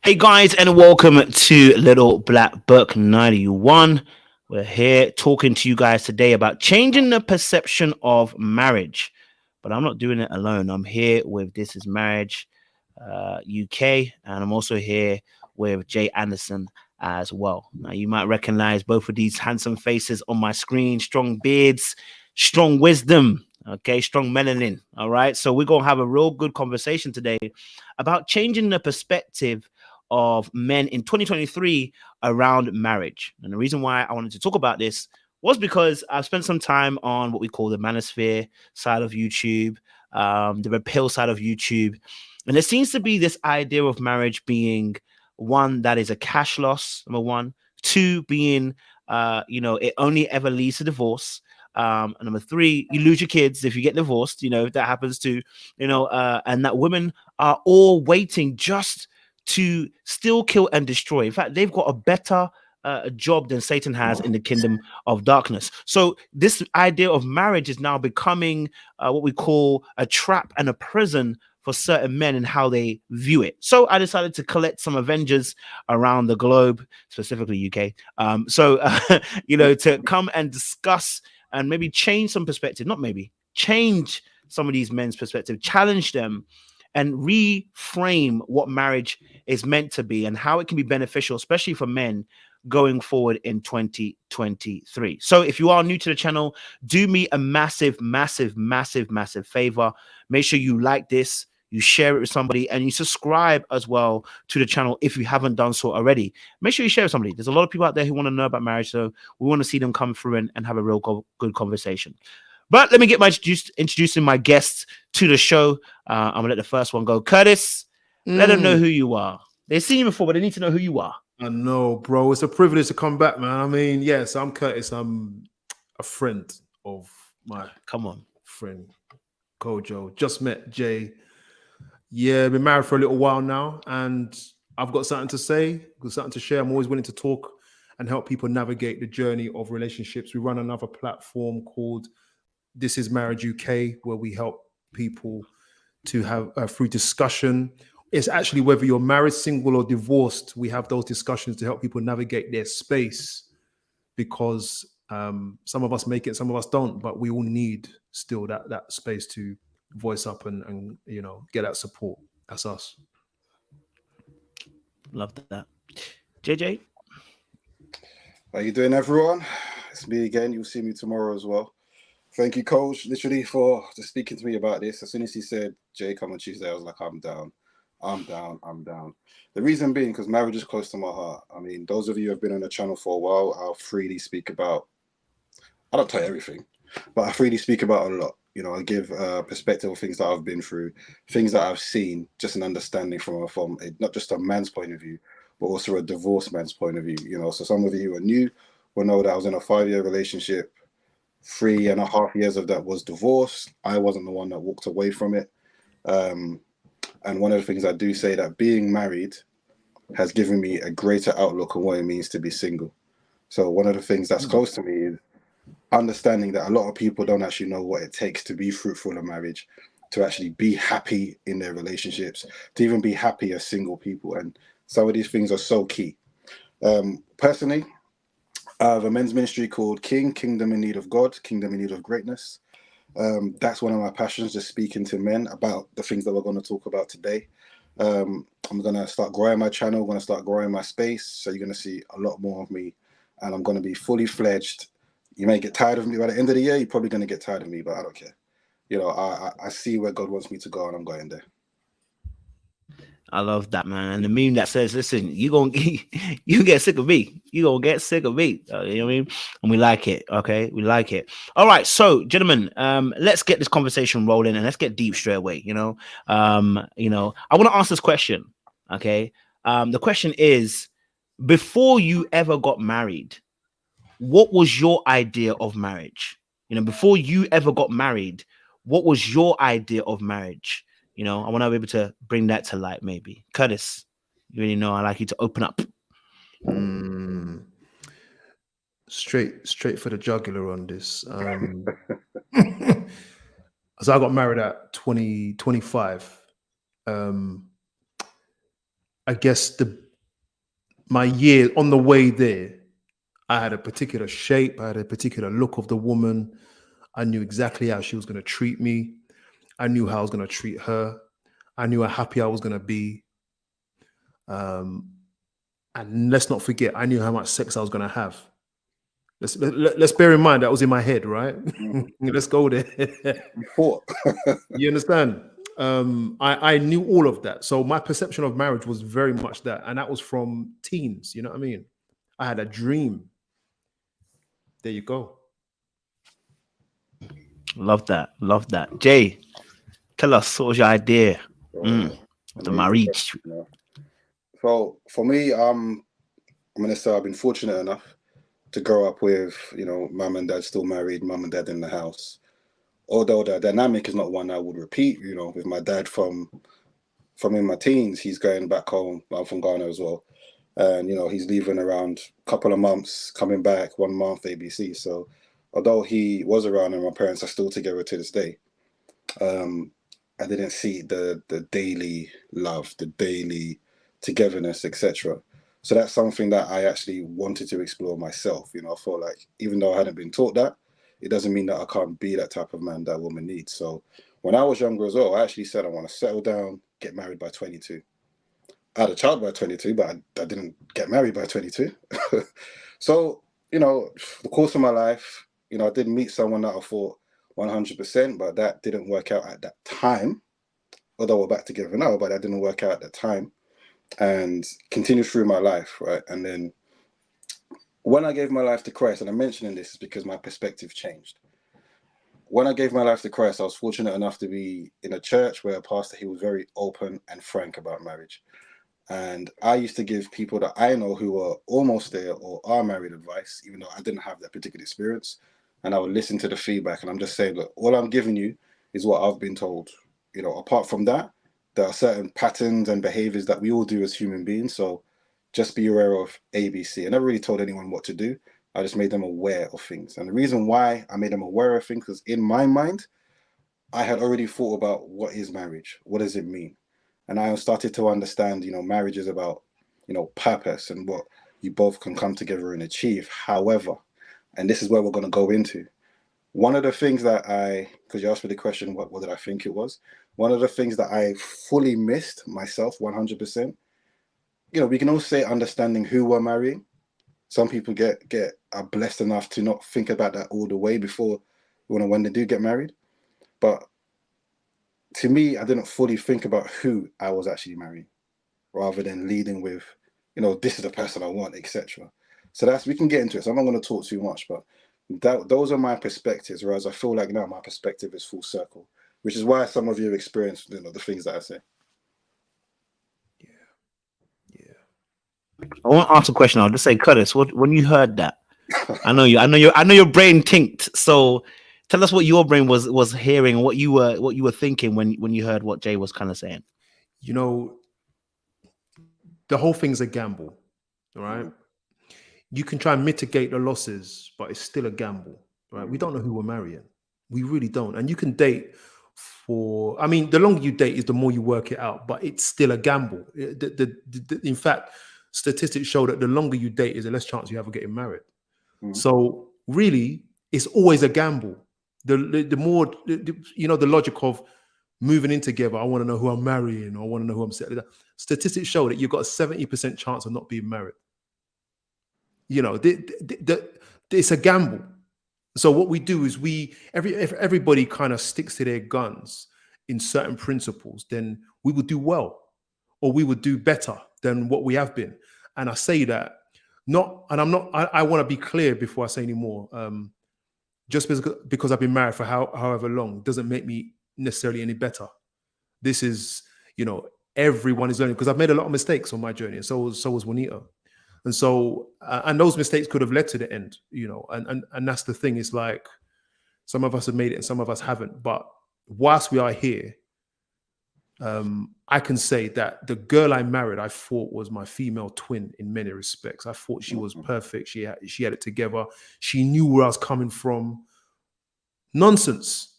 Hey guys, and welcome to Little Black Book 91. We're here talking to you guys today about changing the perception of marriage. But I'm not doing it alone. I'm here with This Is Marriage UK, and I'm also here with Jay Anderson as well. Now, you might recognize both of these handsome faces on my screen, strong beards, strong wisdom. Okay, strong melanin. All right. So, we're going to have a real good conversation today about changing the perspective of men in 2023 around marriage. And the reason why I wanted to talk about this was because I've spent some time on what we call the manosphere side of YouTube, the repeal side of YouTube. And there seems to be this idea of marriage being one that is a cash loss, number one, two being, it only ever leads to divorce. And number three, you lose your kids if you get divorced, if that happens to, and that women are all waiting just to still kill and destroy. In fact, they've got a better job than Satan has in the kingdom of darkness. So this idea of marriage is now becoming what we call a trap and a prison for certain men and how they view it. So I decided to collect some Avengers around the globe, specifically UK. To come and discuss and maybe change some perspective, not maybe, change some of these men's perspective, challenge them and reframe what marriage is meant to be and how it can be beneficial, especially for men going forward in 2023. So if you are new to the channel, do me a massive favor. Make sure you like this, you share it with somebody, and you subscribe as well to the channel if you haven't done so already. Make sure you share with somebody. There's a lot of people out there who want to know about marriage, so we want to see them come through and have a real good conversation. But let me get introducing my guests to the show. I'm gonna let the first one go. Curtis, let them know who you are. They've seen you before, but they need to know who you are. I know, bro. It's a privilege to come back, man. I mean, yes, I'm Curtis. I'm a friend of my friend Kojo. Just met Jay. Yeah, been married for a little while now, and I've got something to say, got something to share. I'm always willing to talk and help people navigate the journey of relationships. We run another platform called This Is Marriage UK, where we help people to have through discussion. It's actually whether you're married, single, or divorced, we have those discussions to help people navigate their space, because some of us make it, some of us don't, but we all need still that space to voice up and get that support. That's us. Love that. JJ? How you doing, everyone? It's me again. You'll see me tomorrow as well. Thank you, Coach, literally for just speaking to me about this. As soon as he said, Jay, come on Tuesday, I was like, I'm down. The reason being, because marriage is close to my heart. I mean, those of you who have been on the channel for a while, I'll freely speak about, I don't tell you everything, but I freely speak about a lot. I give a perspective of things that I've been through, things that I've seen, just an understanding from not just a man's point of view, but also a divorced man's point of view. So some of you who are new will know that I was in a 5-year relationship. 3.5 years of that was divorce. I wasn't the one that walked away from it. And one of the things I do say, that being married has given me a greater outlook on what it means to be single. So one of the things that's close to me is understanding that a lot of people don't actually know what it takes to be fruitful in marriage, to actually be happy in their relationships, to even be happy as single people. And some of these things are so key. Personally, I have a men's ministry called Kingdom in Need of God, Kingdom in Need of Greatness. That's one of my passions, just speaking to men about the things that we're going to talk about today. I'm going to start growing my channel, I'm going to start growing my space. So you're going to see a lot more of me, and I'm going to be fully fledged. You may get tired of me by the end of the year. You're probably going to get tired of me, but I don't care. I see where God wants me to go, and I'm going there. I love that, man. And the meme that says, listen, you get sick of me. You gonna get sick of me. You know what I mean? And we like it. Okay. We like it. All right. So, gentlemen, let's get this conversation rolling and let's get deep straight away. I want to ask this question. Okay. The question is, before you ever got married, what was your idea of marriage? Before you ever got married, what was your idea of marriage? I want to be able to bring that to light, maybe. Curtis, you really know I like you to open up. Straight for the jugular on this. So I got married at 25. I guess my year on the way there, I had a particular shape, I had a particular look of the woman. I knew exactly how she was going to treat me. I knew how I was going to treat her. I knew how happy I was going to be. And let's not forget, I knew how much sex I was going to have. Let's bear in mind that was in my head, right? Let's go there. You understand? I knew all of that. So my perception of marriage was very much that. And that was from teens. You know what I mean? I had a dream. There you go. Love that. Love that. Jay, tell us, what was your idea? The marriage. So for me, I'm gonna say I've been fortunate enough to grow up with, mum and dad still married, mum and dad in the house. Although the dynamic is not one I would repeat, with my dad from in my teens, he's going back home. I'm from Ghana as well. And, he's leaving around a couple of months, coming back 1 month, ABC. So although he was around and my parents are still together to this day, I didn't see the daily love, the daily togetherness, etc. So that's something that I actually wanted to explore myself. I felt like even though I hadn't been taught that, it doesn't mean that I can't be that type of man that woman needs. So when I was younger as well, I actually said I want to settle down, get married by 22. I had a child by 22, but I didn't get married by 22. So, the course of my life, I did meet someone that I thought 100%, but that didn't work out at that time. Although we're back together now, but that didn't work out at that time. And continued through my life, right? And then when I gave my life to Christ, and I'm mentioning this is because my perspective changed. When I gave my life to Christ, I was fortunate enough to be in a church where a pastor, he was very open and frank about marriage. And I used to give people that I know who are almost there or are married advice, even though I didn't have that particular experience. And I would listen to the feedback. And I'm just saying, look, all I'm giving you is what I've been told. Apart from that, there are certain patterns and behaviors that we all do as human beings. So just be aware of ABC. I never really told anyone what to do. I just made them aware of things. And the reason why I made them aware of things is in my mind, I had already thought about what is marriage? What does it mean? And I started to understand, marriage is about, purpose and what you both can come together and achieve. However, and this is where we're going to go into, one of the things that because you asked me the question, what did I think it was? One of the things that I fully missed myself 100%, we can all say understanding who we're marrying. Some people are blessed enough to not think about that all the way before, when they do get married. But to me, I didn't fully think about who I was actually marrying, rather than leading with, this is the person I want, etc. So we can get into it. So I'm not going to talk too much, but those are my perspectives. Whereas I feel like now my perspective is full circle, which is why some of you experience, the things that I say. I want to ask a question. I'll just say, Curtis, when you heard that, I know your brain tinked. So tell us what your brain was hearing, what you were thinking when you heard what Jay was kind of saying. The whole thing's a gamble, all right? You can try and mitigate the losses, but it's still a gamble, right? We don't know who we're marrying. We really don't. And you can date the longer you date is the more you work it out, but it's still a gamble. In fact, statistics show that the longer you date is the less chance you have of getting married. So really, it's always a gamble. The more, the logic of moving in together, I want to know who I'm marrying, or I want to know who I'm settling down. Statistics show that you've got a 70% chance of not being married. It's a gamble. So what we do is if everybody kind of sticks to their guns in certain principles, then we would do well, or we would do better than what we have been. And I say that I want to be clear before I say any more. Just because I've been married for however long doesn't make me necessarily any better. This is, everyone is learning, because I've made a lot of mistakes on my journey, and so was Juanita. And so, and those mistakes could have led to the end, and that's the thing. It's like some of us have made it and some of us haven't. But whilst we are here, I can say that the girl I married, I thought was my female twin in many respects. I thought she was perfect. She had it together. She knew where I was coming from. Nonsense.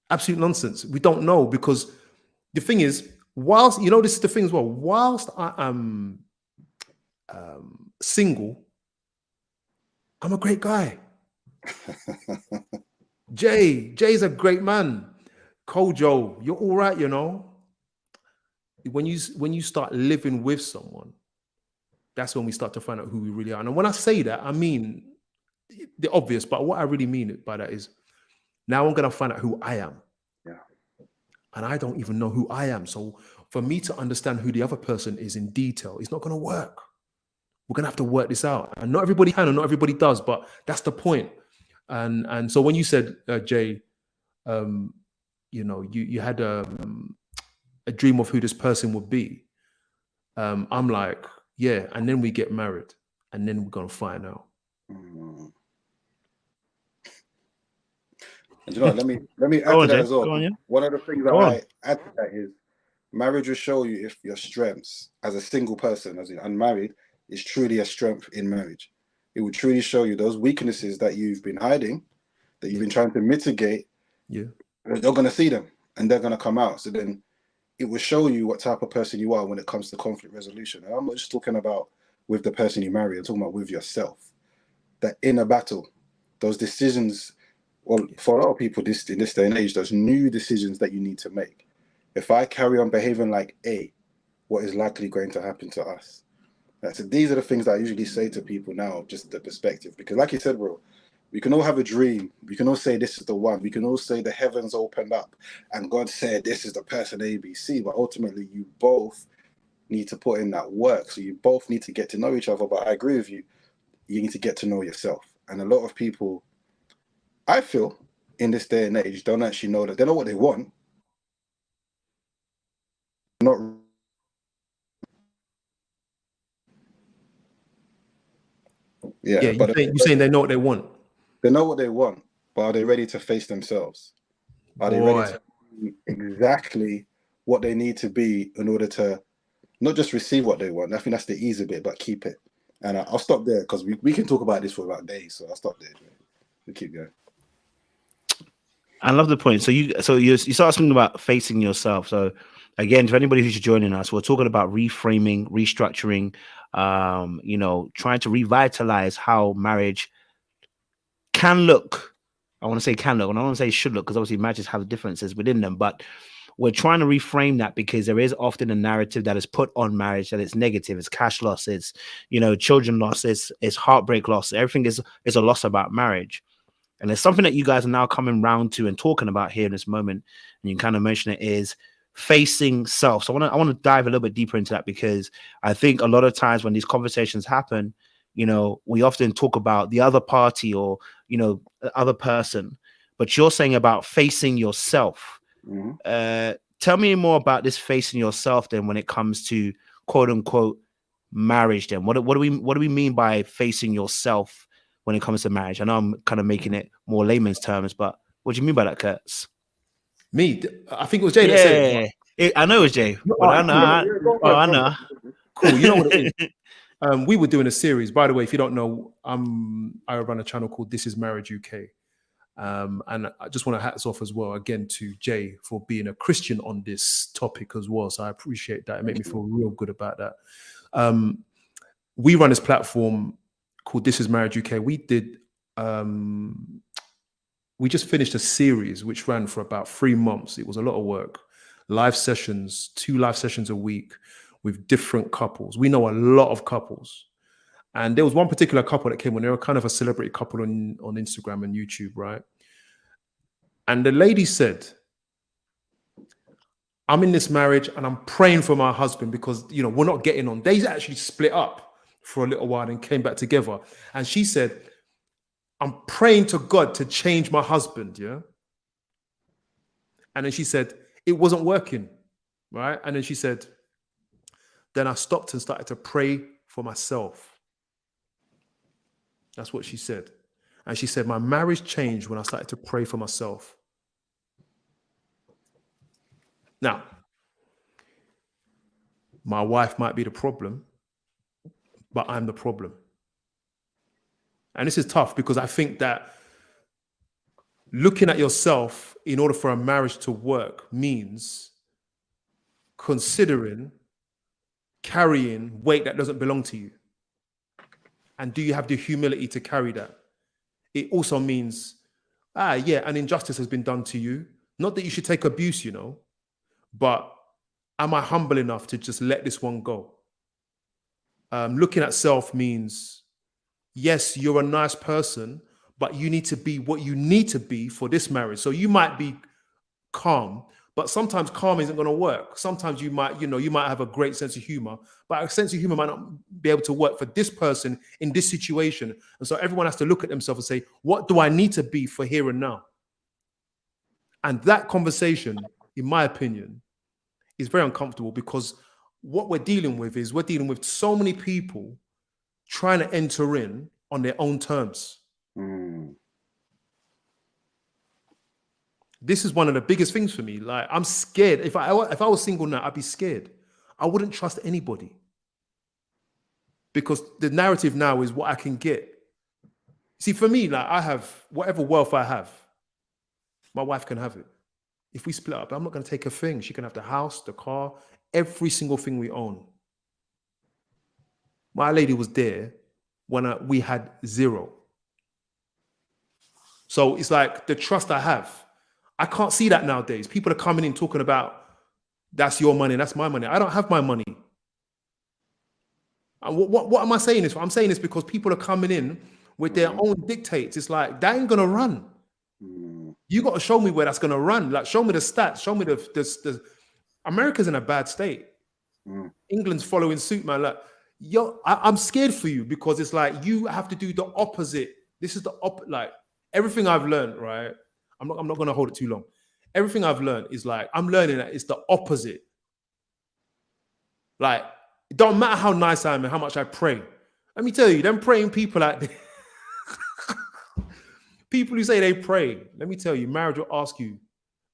Absolute nonsense. We don't know, because the thing is, whilst, this is the thing as well, whilst I am single, I'm a great guy. Jay's a great man. Kojo, you're all right, When you start living with someone, that's when we start to find out who we really are. And when I say that, I mean the obvious, but what I really mean by that is now I'm going to find out who I am. Yeah. And I don't even know who I am. So for me to understand who the other person is in detail, it's not going to work. We're going to have to work this out. And not everybody can and not everybody does, but that's the point. And so when you said, Jay, you had a dream of who this person would be. I'm like, yeah, and then we get married, and then we're gonna find out. And let me add to that as well. One of the things that I add to that is marriage will show you if your strengths as a single person, as in unmarried, is truly a strength in marriage. It will truly show you those weaknesses that you've been hiding, that you've been trying to mitigate. Yeah, you're gonna see them, and they're gonna come out. So then it will show you what type of person you are when it comes to conflict resolution. And I'm not just talking about with the person you marry, I'm talking about with yourself. That inner battle, those decisions, well, for a lot of people in this day and age, those new decisions that you need to make. If I carry on behaving like A, what is likely going to happen to us? So these are the things that I usually say to people now, just the perspective. Because like you said, bro, we can all have a dream. We can all say this is the one. We can all say the heavens opened up and God said this is the person A, B, C. But ultimately, you both need to put in that work. So you both need to get to know each other. But I agree with you. You need to get to know yourself. And a lot of people, I feel, in this day and age, don't actually know that. They know what they want. Not. Yeah, but you're saying they know what they want. They know what they want, but are they ready to face themselves? Are they ready to be exactly what they need to be in order to not just receive what they want? I think that's the easy bit, but keep it. And I'll stop there because we can talk about this for about days. So I'll stop there. We keep going. I love the point. So you start speaking about facing yourself. So again, to anybody who's joining us, we're talking about reframing, restructuring, trying to revitalize how marriage can look. I want to say can look, and I want to say should look, because obviously marriages have differences within them. But we're trying to reframe that because there is often a narrative that is put on marriage that it's negative, it's cash loss, it's children loss, it's heartbreak loss. Everything is a loss about marriage. And there's something that you guys are now coming round to and talking about here in this moment, and you kind of mention it, is facing self. So I want to dive a little bit deeper into that, because I think a lot of times when these conversations happen, we often talk about the other party or the other person, but you're saying about facing yourself. Mm-hmm. Tell me more about this facing yourself then when it comes to quote unquote marriage. Then what do we mean by facing yourself when it comes to marriage? I know I'm kind of making it more layman's terms, but what do you mean by that, Kurtz? Me? I think it was Jay that said it. I know it was Jay. But I know. Cool. You know what it is? We were doing a series. By the way, if you don't know, I run a channel called This Is Marriage UK. And I just want to hats off as well, again, to Jay for being a Christian on this topic as well. So I appreciate that. It made me feel real good about that. We run this platform called This Is Marriage UK. We just finished a series which ran for about 3 months. It was a lot of work. 2 live sessions a week with different couples. We know a lot of couples. And there was one particular couple that came on. They were kind of a celebrity couple on Instagram and YouTube, right? And the lady said, I'm in this marriage and I'm praying for my husband because, we're not getting on. They actually split up for a little while and came back together. And she said, I'm praying to God to change my husband, yeah? And then she said, it wasn't working, right? And then she said, then I stopped and started to pray for myself. That's what she said. And she said, my marriage changed when I started to pray for myself. Now, my wife might be the problem, but I'm the problem. And this is tough because I think that looking at yourself in order for a marriage to work means considering carrying weight that doesn't belong to you? And do you have the humility to carry that? It also means, yeah, an injustice has been done to you. Not that you should take abuse, you know, but am I humble enough to just let this one go? Looking at self means, yes, you're a nice person, but you need to be what you need to be for this marriage. So you might be calm, but sometimes calm isn't going to work. Sometimes you might have a great sense of humor, but a sense of humor might not be able to work for this person in this situation. And so everyone has to look at themselves and say, what do I need to be for here and now? And that conversation, in my opinion, is very uncomfortable, because what we're dealing with so many people trying to enter in on their own terms. This is one of the biggest things for me. Like, I'm scared. If I was single now, I'd be scared. I wouldn't trust anybody, because the narrative now is what I can get. See, for me, like, I have whatever wealth I have, my wife can have it. If we split up, I'm not going to take a thing. She can have the house, the car, every single thing we own. My lady was there when we had zero. So it's like the trust I have. I can't see that nowadays. People are coming in talking about, that's your money, that's my money. I don't have my money. And what am I saying this for? I'm saying this because people are coming in with their own dictates. It's like, that ain't going to run. You got to show me where that's going to run. Like, show me the stats. Show me the America's in a bad state. England's following suit, man. Like, I'm scared for you, because it's like you have to do the opposite. This is the like everything I've learned, right? I'm not going to hold it too long. Everything I've learned is like, I'm learning that it's the opposite. Like, it don't matter how nice I am and how much I pray. Let me tell you, them praying people out there, people who say they pray, let me tell you, marriage will ask you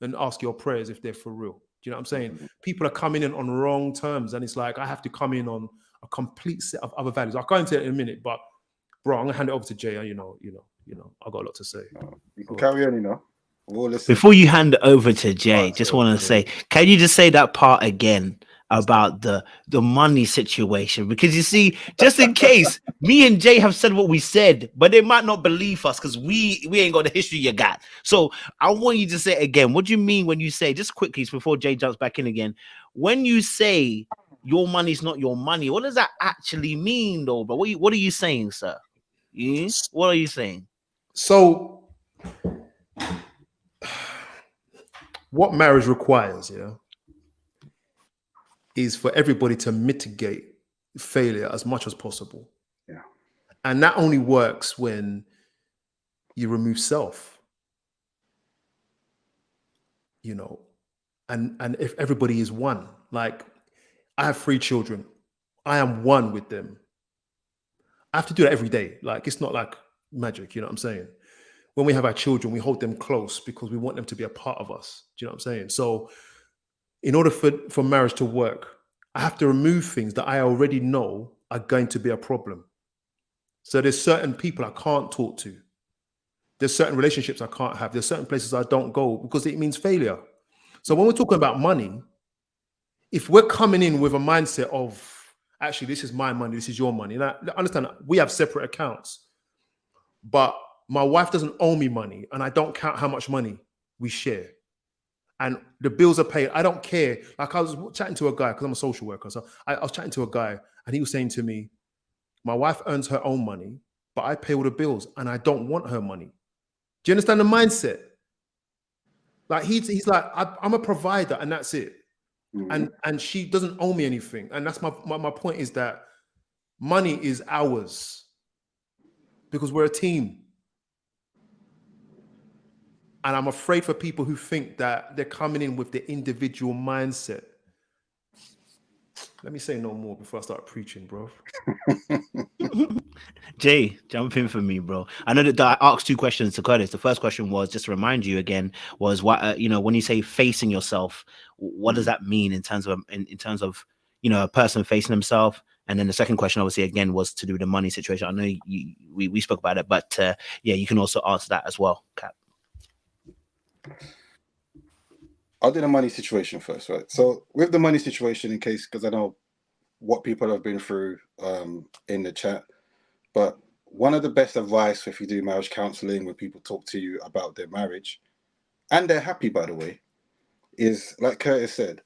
and ask your prayers if they're for real. Do you know what I'm saying? People are coming in on wrong terms, and it's like, I have to come in on a complete set of other values. I'll go into it in a minute, but bro, I'm gonna hand it over to Jay. You know, I've got a lot to say. You can carry on, you know. Before you hand it over to Jay, just want to say, can you just say that part again about the money situation? Because you see, just in case, me and Jay have said what we said, but they might not believe us because we ain't got the history you got. So I want you to say it again. What do you mean when you say, just quickly before Jay jumps back in again, when you say your money's not your money, what does that actually mean, though? But what are you saying, sir? What are you saying? So what marriage requires, is for everybody to mitigate failure as much as possible. Yeah. And that only works when you remove self. And if everybody is one, like, I have 3 children. I am one with them. I have to do that every day. Like, it's not like magic, you know what I'm saying? When we have our children, we hold them close because we want them to be a part of us. Do you know what I'm saying? So in order for marriage to work, I have to remove things that I already know are going to be a problem. So there's certain people I can't talk to. There's certain relationships I can't have. There's certain places I don't go because it means failure. So when we're talking about money, if we're coming in with a mindset of, actually, this is my money, this is your money. And I understand we have separate accounts, but my wife doesn't owe me money, and I don't count how much money we share. And the bills are paid. I don't care. Like, I was chatting to a guy, because I'm a social worker. So I was chatting to a guy, and he was saying to me, my wife earns her own money, but I pay all the bills, and I don't want her money. Do you understand the mindset? Like, he's like, I'm a provider, and that's it. And she doesn't owe me anything. And that's my point, is that money is ours because we're a team. And I'm afraid for people who think that they're coming in with the individual mindset. Let me say no more before I start preaching, bro. Jay, jump in for me, bro. I know that I asked 2 questions to Curtis. The first question was, just to remind you again, was what when you say facing yourself, what does that mean in terms of a person facing himself? And then the second question, obviously, again, was to do with the money situation. I know we spoke about it, but yeah, you can also answer that as well, Cap. I'll do the money situation first, right? So with the money situation, in case, because I know what people have been through in the chat, but one of the best advice if you do marriage counseling, when people talk to you about their marriage, and they're happy, by the way, is like Curtis said,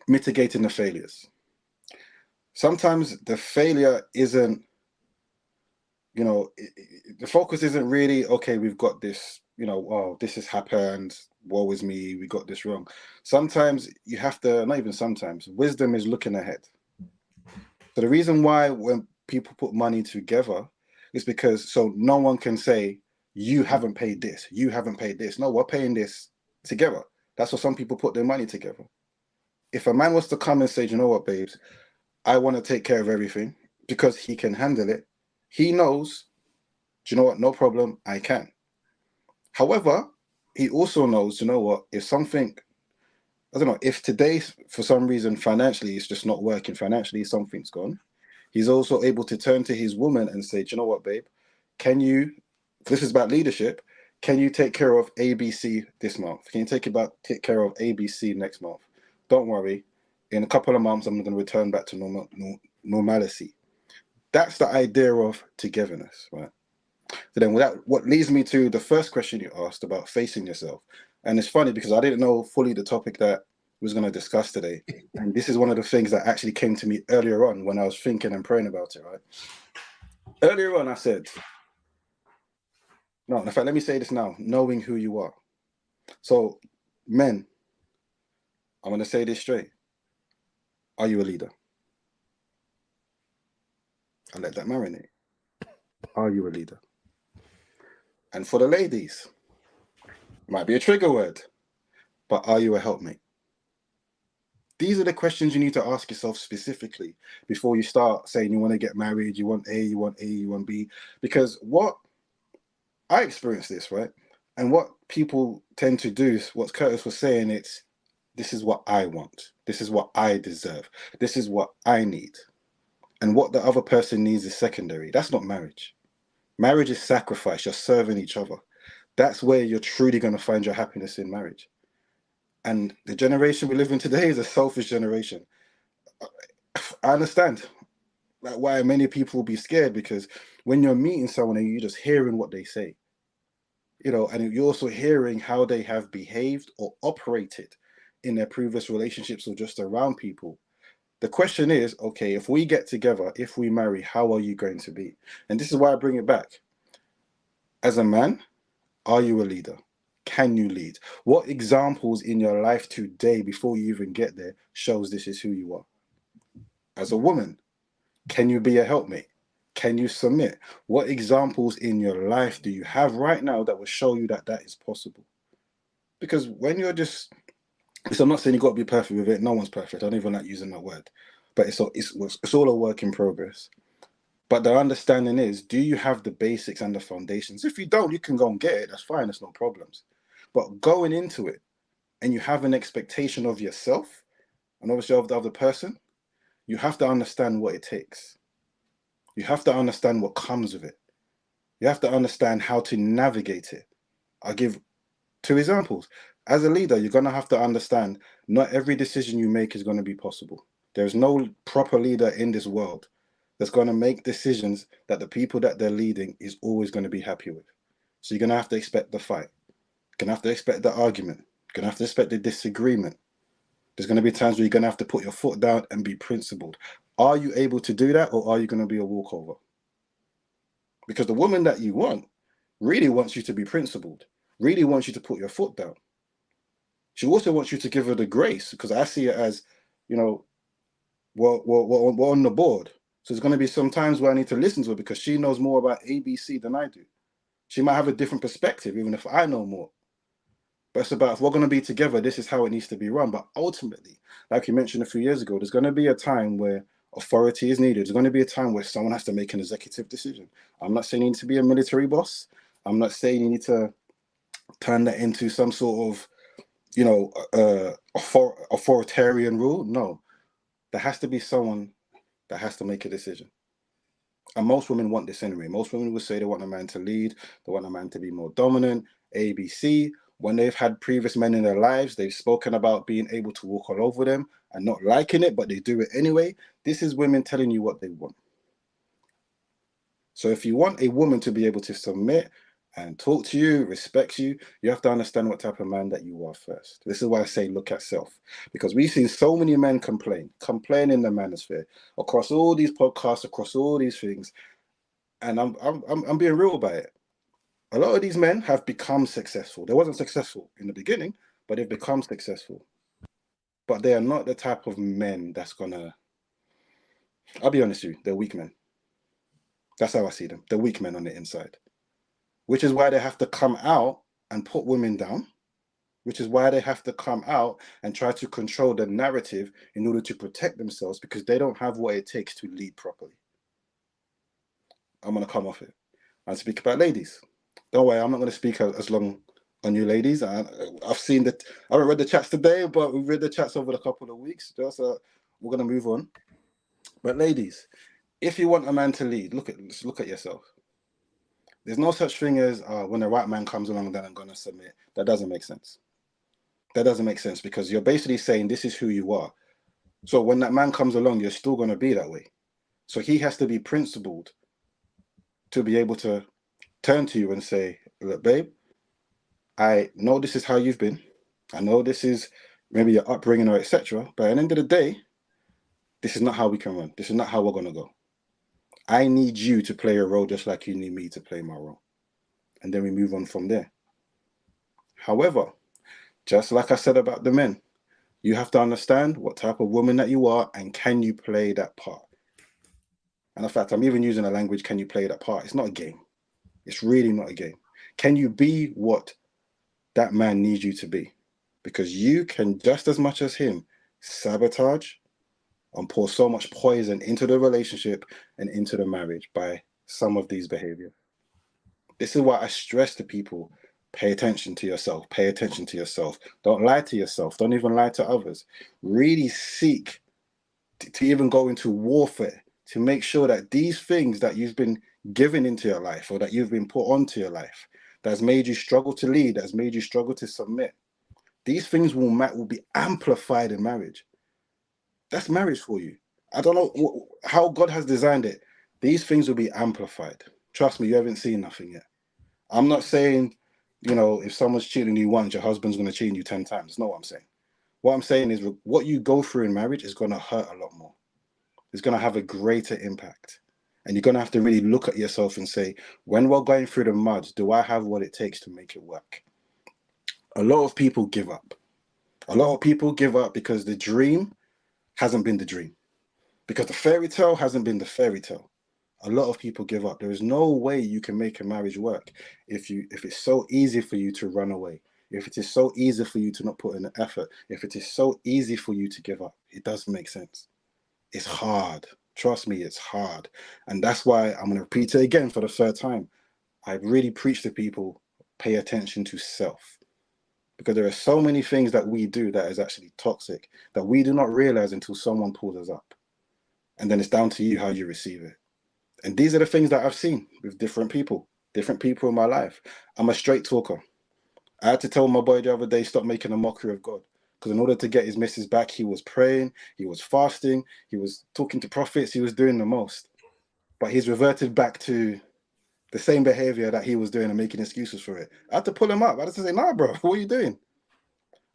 mitigating the failures. Sometimes the failure isn't, the focus isn't really, okay, we've got this, oh, this has happened, woe is me, we got this wrong. Sometimes you have to, not even sometimes, wisdom is looking ahead. So the reason why when people put money together is because so no one can say, you haven't paid this, you haven't paid this. No, we're paying this together. That's why some people put their money together. If a man was to come and say, you know what, babes, I want to take care of everything because he can handle it, he knows, do you know what, no problem, I can. However, he also knows, you know what, if something, I don't know, if today, for some reason, financially, it's just not working, financially, something's gone, he's also able to turn to his woman and say, do you know what, babe, can you, this is about leadership, can you take care of ABC this month? Can you take care of ABC next month? Don't worry, in a couple of months, I'm going to return back to normalcy. That's the idea of togetherness, right? So then what leads me to the first question you asked about facing yourself. And it's funny because I didn't know fully the topic that we was going to discuss today. And this is one of the things that actually came to me earlier on when I was thinking and praying about it, right? Earlier on, I said, no, in fact, let me say this now, knowing who you are. So men, I'm going to say this straight. Are you a leader? I'll let that marinate. Are you a leader? And for the ladies, might be a trigger word, but are you a helpmate? These are the questions you need to ask yourself specifically before you start saying you want to get married, you want A, you want A, you want B. Because what I experienced this, right? And what people tend to do, what Curtis was saying, it's this is what I want. This is what I deserve. This is what I need. And what the other person needs is secondary. That's not marriage. Marriage is sacrifice. You're serving each other. That's where you're truly going to find your happiness in marriage. And the generation we live in today is a selfish generation. I understand why many people will be scared, because when you're meeting someone and you're just hearing what they say, and you're also hearing how they have behaved or operated in their previous relationships or just around people. The question is, okay, if we get together, if we marry, how are you going to be? And this is why I bring it back. As a man, are you a leader? Can you lead? What examples in your life today, before you even get there, shows this is who you are? As a woman, can you be a helpmate? Can you submit? What examples in your life do you have right now that will show you that that is possible? Because when you're just, so I'm not saying you've got to be perfect with it. No one's perfect. I don't even like using that word. But it's all a work in progress. But the understanding is, do you have the basics and the foundations? If you don't, you can go and get it. That's fine. There's no problems. But going into it and you have an expectation of yourself and obviously of the other person, you have to understand what it takes. You have to understand what comes with it. You have to understand how to navigate it. I'll give 2 examples. As a leader, you're going to have to understand not every decision you make is going to be possible. There's no proper leader in this world that's going to make decisions that the people that they're leading is always going to be happy with. So you're going to have to expect the fight. You're going to have to expect the argument. You're going to have to expect the disagreement. There's going to be times where you're going to have to put your foot down and be principled. Are you able to do that, or are you going to be a walkover? Because the woman that you want really wants you to be principled, really wants you to put your foot down. She also wants you to give her the grace, because I see it as, we're on the board. So there's going to be some times where I need to listen to her because she knows more about ABC than I do. She might have a different perspective, even if I know more. But it's about, if we're going to be together, this is how it needs to be run. But ultimately, like you mentioned a few years ago, there's going to be a time where authority is needed. There's going to be a time where someone has to make an executive decision. I'm not saying you need to be a military boss. I'm not saying you need to turn that into some sort of, authoritarian rule. No, there has to be someone that has to make a decision. And most women want this anyway. Most women will say they want a man to lead, they want a man to be more dominant, ABC. when they've had previous men in their lives, they've spoken about being able to walk all over them and not liking it, but they do it anyway. This is women telling you what they want. So if you want a woman to be able to submit and talk to you, respect you, you have to understand what type of man that you are first. This is why I say look at self, because we've seen so many men complain in the manosphere, across all these podcasts, across all these things, and I'm being real about it. A lot of these men have become successful. They wasn't successful in the beginning, but they've become successful. But they are not the type of men that's gonna, I'll be honest with you, they're weak men. That's how I see them. They're weak men on the inside, which is why they have to come out and put women down, which is why they have to come out and try to control the narrative in order to protect themselves, because they don't have what it takes to lead properly. I'm going to come off it and speak about ladies. Don't worry, I'm not going to speak as long on you ladies. I've seen that. I haven't read the chats today, but we've read the chats over a couple of weeks. So we're going to move on. But ladies, if you want a man to lead, look at yourself. There's no such thing as when the right man comes along, then I'm going to submit. That doesn't make sense. That doesn't make sense, because you're basically saying this is who you are. So when that man comes along, you're still going to be that way. So he has to be principled to be able to turn to you and say, look, babe, I know this is how you've been. I know this is maybe your upbringing or etc. But at the end of the day, this is not how we can run. This is not how we're going to go. I need you to play a role just like you need me to play my role. And then we move on from there. However, just like I said about the men, you have to understand what type of woman that you are and can you play that part. And in fact, I'm even using the language, can you play that part? It's not a game. It's really not a game. Can you be what that man needs you to be? Because you can just as much as him sabotage and pour so much poison into the relationship and into the marriage by some of these behaviors. This is why I stress to people, pay attention to yourself. Pay attention to yourself. Don't lie to yourself. Don't even lie to others. Really seek to even go into warfare to make sure that these things that you've been given into your life or that you've been put onto your life, that's made you struggle to lead, that's made you struggle to submit, these things will be amplified in marriage. That's marriage for you. I don't know how God has designed it. These things will be amplified. Trust me, you haven't seen nothing yet. I'm not saying, if someone's cheating you once, your husband's going to cheat you 10 times. That's not what I'm saying. What I'm saying is what you go through in marriage is going to hurt a lot more. It's going to have a greater impact. And you're going to have to really look at yourself and say, when we're going through the mud, do I have what it takes to make it work? A lot of people give up. A lot of people give up because the dream hasn't been the dream. Because the fairy tale hasn't been the fairy tale. A lot of people give up. There is no way you can make a marriage work if it's so easy for you to run away, if it is so easy for you to not put in the effort, if it is so easy for you to give up. It doesn't make sense. It's hard. Trust me, it's hard. And that's why I'm going to repeat it again for the third time. I really preach to people, pay attention to self. Because there are so many things that we do that is actually toxic that we do not realize until someone pulls us up. And then it's down to you how you receive it. And these are the things that I've seen with different people in my life. I'm a straight talker. I had to tell my boy the other day, stop making a mockery of God. Because in order to get his missus back, he was praying, he was fasting, he was talking to prophets, he was doing the most. But he's reverted back to the same behavior that he was doing and making excuses for it. I had to pull him up. I had to say, nah, bro, what are you doing?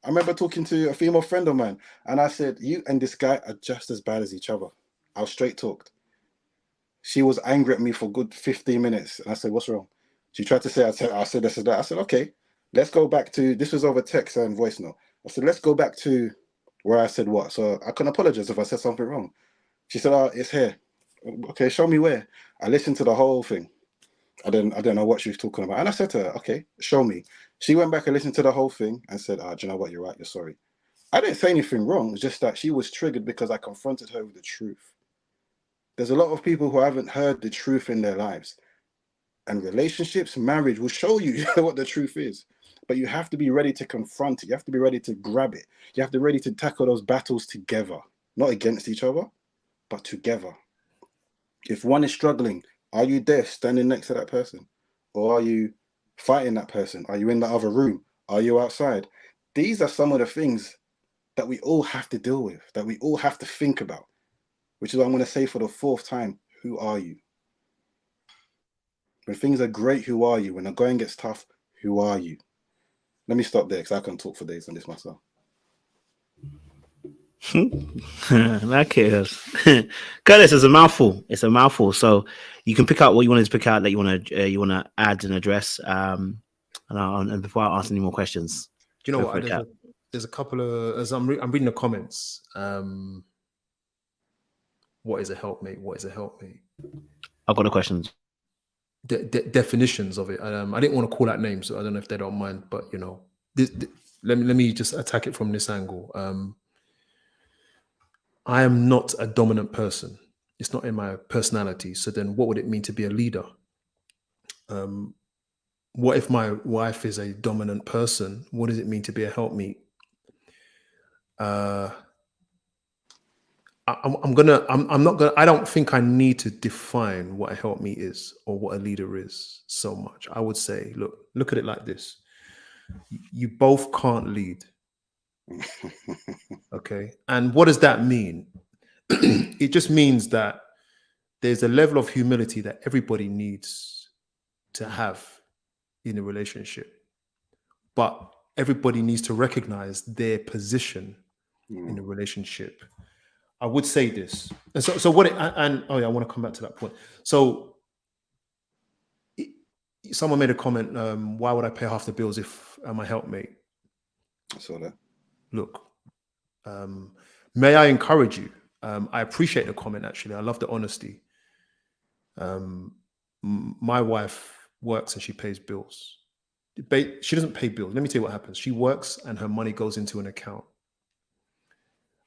I remember talking to a female friend of mine, and I said, you and this guy are just as bad as each other. I was straight talked. She was angry at me for a good 15 minutes. And I said, what's wrong? She tried to say, I said this and that. I said, okay, let's go back to, this was over text and voice note. I said, let's go back to where I said what. So I can apologize if I said something wrong. She said, oh, it's here. Okay, show me where. I listened to the whole thing. I don't know what she was talking about. And I said to her, okay, show me. She went back and listened to the whole thing and said, do you know what? You're right. You're sorry. I didn't say anything wrong. It's just that she was triggered because I confronted her with the truth. There's a lot of people who haven't heard the truth in their lives. And relationships, marriage will show you what the truth is. But you have to be ready to confront it. You have to be ready to grab it. You have to be ready to tackle those battles together. Not against each other, but together. If one is struggling, are you there standing next to that person? Or are you fighting that person? Are you in the other room Are you outside? These are some of the things that we all have to deal with, that we all have to think about, which is what I'm going to say for the 4th time. Who are you? When things are great, who are you? When the going gets tough, who are you? Let me stop there because I can talk for days on this myself. Okay, Curtis, it's a mouthful. It's a mouthful. So you can pick out what you wanted to pick out that you want to add and address. And before I ask any more questions, do you know what? There's a couple of, as I'm reading the comments. What is a helpmate? What is a helpmate? I've got the questions. Definitions of it. I didn't want to call out names, so I don't know if they don't mind. But you know, let me just attack it from this angle. I am not a dominant person. It's not in my personality. So then, what would it mean to be a leader? What if my wife is a dominant person? What does it mean to be a helpmeet? I don't think I need to define what a helpmeet is or what a leader is so much. I would say, look at it like this. You both can't lead. Okay. And what does that mean? It just means that there's a level of humility that everybody needs to have in a relationship. But everybody needs to recognize their position in a relationship. I would say this. And so what I want to come back to that point. So someone made a comment, why would I pay half the bills if I'm a helpmate? I saw that. Look, may I encourage you? I appreciate the comment, actually. I love the honesty. My wife works and she pays bills. She doesn't pay bills. Let me tell you what happens. She works and her money goes into an account.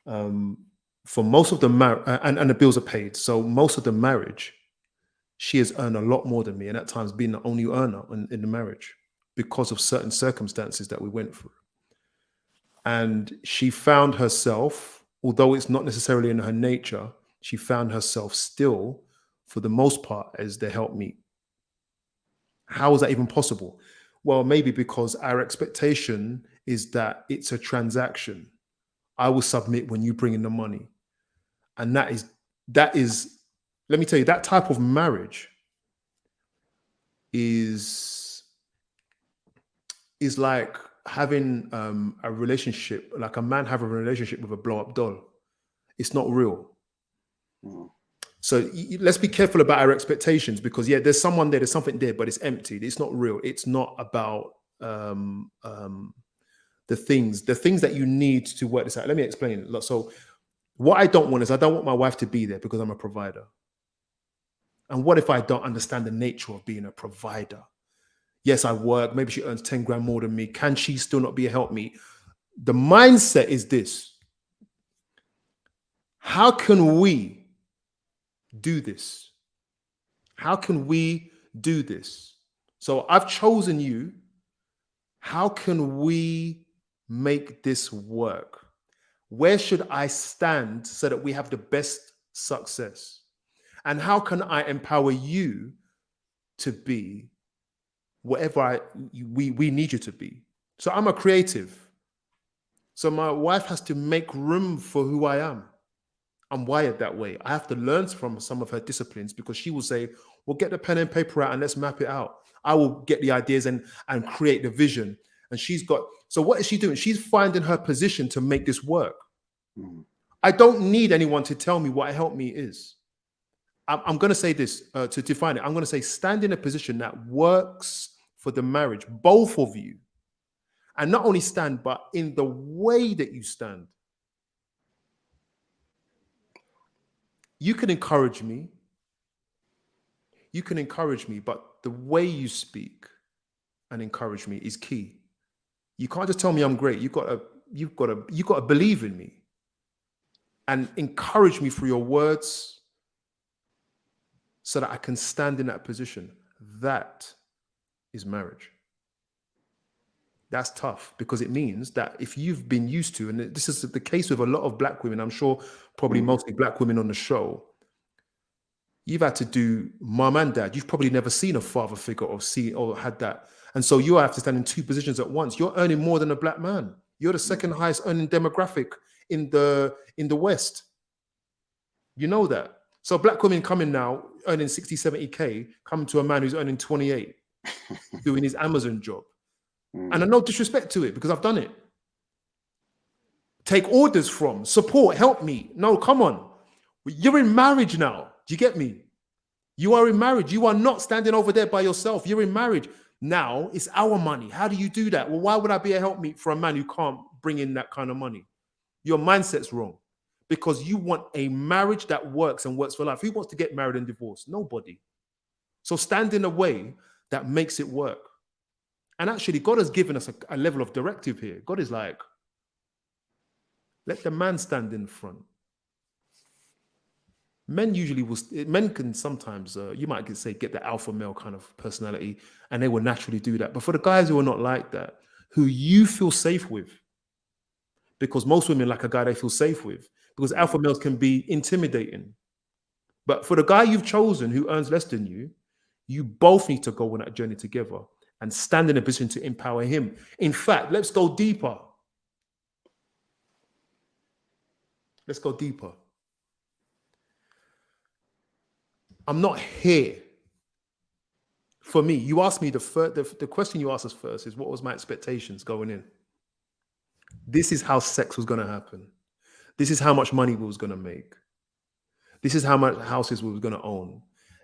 For most of the and the bills are paid. So most of the marriage, she has earned a lot more than me, and at times been the only earner in the marriage because of certain circumstances that we went through. And she found herself, although it's not necessarily in her nature, she found herself still, for the most part, as the helpmeet. How is that even possible? Well, maybe because our expectation is that it's a transaction. I will submit when you bring in the money. And that is, let me tell you, that type of marriage is like having a relationship, like a man having a relationship with a blow-up doll. It's not real. So let's be careful about our expectations, because there's someone there, there's something there, but it's empty. It's not real. It's not about the things that you need to work this out. Let me explain. So what I don't want is, I don't want my wife to be there because I'm a provider. And what if I don't understand the nature of being a provider? Yes, I work. Maybe she earns 10 grand more than me. Can she still not be a helpmeet? The mindset is this. How can we do this? How can we do this? So I've chosen you. How can we make this work? Where should I stand so that we have the best success? And how can I empower you to be whatever we need you to be? So I'm a creative. So my wife has to make room for who I am. I'm wired that way. I have to learn from some of her disciplines, because she will say, well, get the pen and paper out and let's map it out. I will get the ideas and create the vision. And so what is she doing? She's finding her position to make this work. I don't need anyone to tell me what a helpmeet is. I'm going to say this to define it. I'm going to say, stand in a position that works for the marriage, both of you. And not only stand, but in the way that you stand. You can encourage me. But the way you speak and encourage me is key. You can't just tell me I'm great. You've got to believe in me and encourage me through your words so that I can stand in that position. That is marriage. That's tough, because it means that if you've been used to, and this is the case with a lot of black women, I'm sure probably mostly black women on the show, You've had to do mum and dad. You've probably never seen a father figure or had that. And so you have to stand in two positions at once. You're earning more than a black man. You're the second highest earning demographic in the West. You know that. So black women coming now, earning 60, 70K, coming to a man who's earning 28, doing his Amazon job. And I no disrespect to it because I've done it. Take orders from, support, help me. No, come on. You're in marriage now. Do you get me? You are in marriage. You are not standing over there by yourself. You're in marriage. Now it's our money. How do you do that? Well, why would I be a helpmeet for a man who can't bring in that kind of money? Your mindset's wrong because you want a marriage that works and works for life. Who wants to get married and divorced? Nobody. So stand in a way that makes it work. And actually, God has given us a level of directive here. God is like, let the man stand in front. Men can sometimes, you might say, get the alpha male kind of personality, and they will naturally do that. But for the guys who are not like that, who you feel safe with, because most women like a guy they feel safe with, because alpha males can be intimidating. But for the guy you've chosen who earns less than you, you both need to go on that journey together and stand in a position to empower him. In fact, let's go deeper. Let's go deeper. I'm not here. For me, you asked me the question you asked us first is what was my expectations going in? This is how sex was going to happen. This is how much money we was going to make. This is how much houses we was going to own.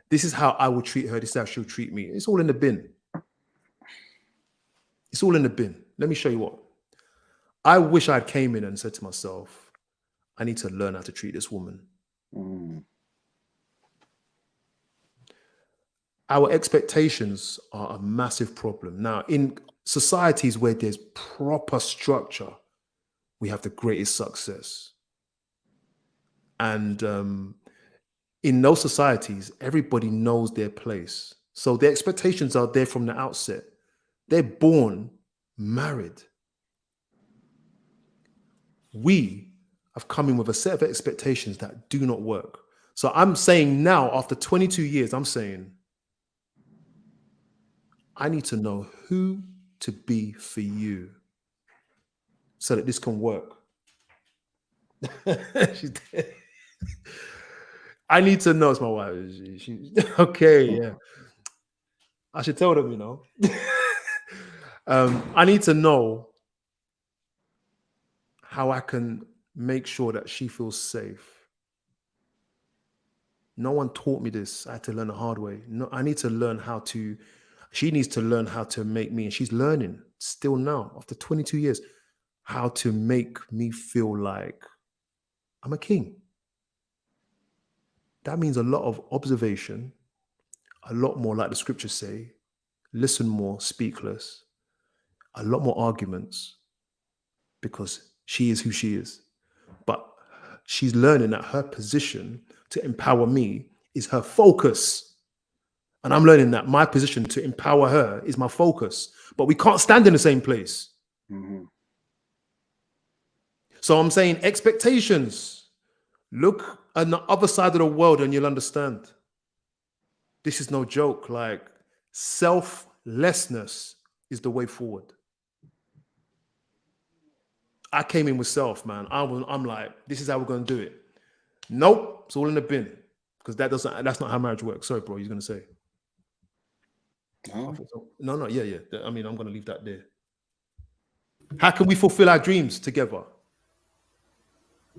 This is how I will treat her. This is how she'll treat me. It's all in the bin. It's all in the bin. Let me show you what. I wish I'd came in and said to myself, I need to learn how to treat this woman. Our expectations are a massive problem. Now, in societies where there's proper structure, we have the greatest success. And in those societies, everybody knows their place. So the expectations are there from the outset. They're born married. We have come in with a set of expectations that do not work. So I'm saying now, after 22 years, I'm saying, I need to know who to be for you so that this can work. She's dead. I need to know. It's my wife. Okay, yeah. I should tell them, you know. I need to know how I can make sure that she feels safe. No one taught me this. I had to learn the hard way. No, I need to learn how to. She needs to learn how to make me, and she's learning still now, after 22 years, how to make me feel like I'm a king. That means a lot of observation, a lot more, like the scriptures say, listen more, speak less, a lot more arguments, because she is who she is. But she's learning that her position to empower me is her focus. And I'm learning that my position to empower her is my focus. But we can't stand in the same place. So I'm saying expectations. Look on the other side of the world and you'll understand. This is no joke. Like, selflessness is the way forward. I came in with self, man. I'm like, this is how we're going to do it. Nope, it's all in the bin. Because that's not how marriage works. Sorry, bro, you're going to say. No, yeah. I mean, I'm going to leave that there. How can we fulfill our dreams together?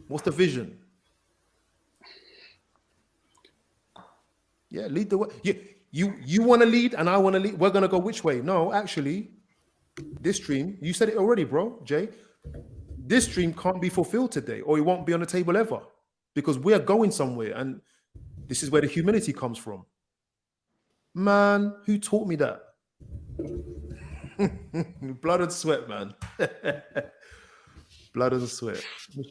What's the vision? Yeah, lead the way. You want to lead and I want to lead. We're going to go which way? No, actually, this dream, you said it already, bro, Jay. This dream can't be fulfilled today, or it won't be on the table ever, because we are going somewhere. And this is where the humility comes from. Man, who taught me that? Blood and sweat, man. Blood and sweat. Let me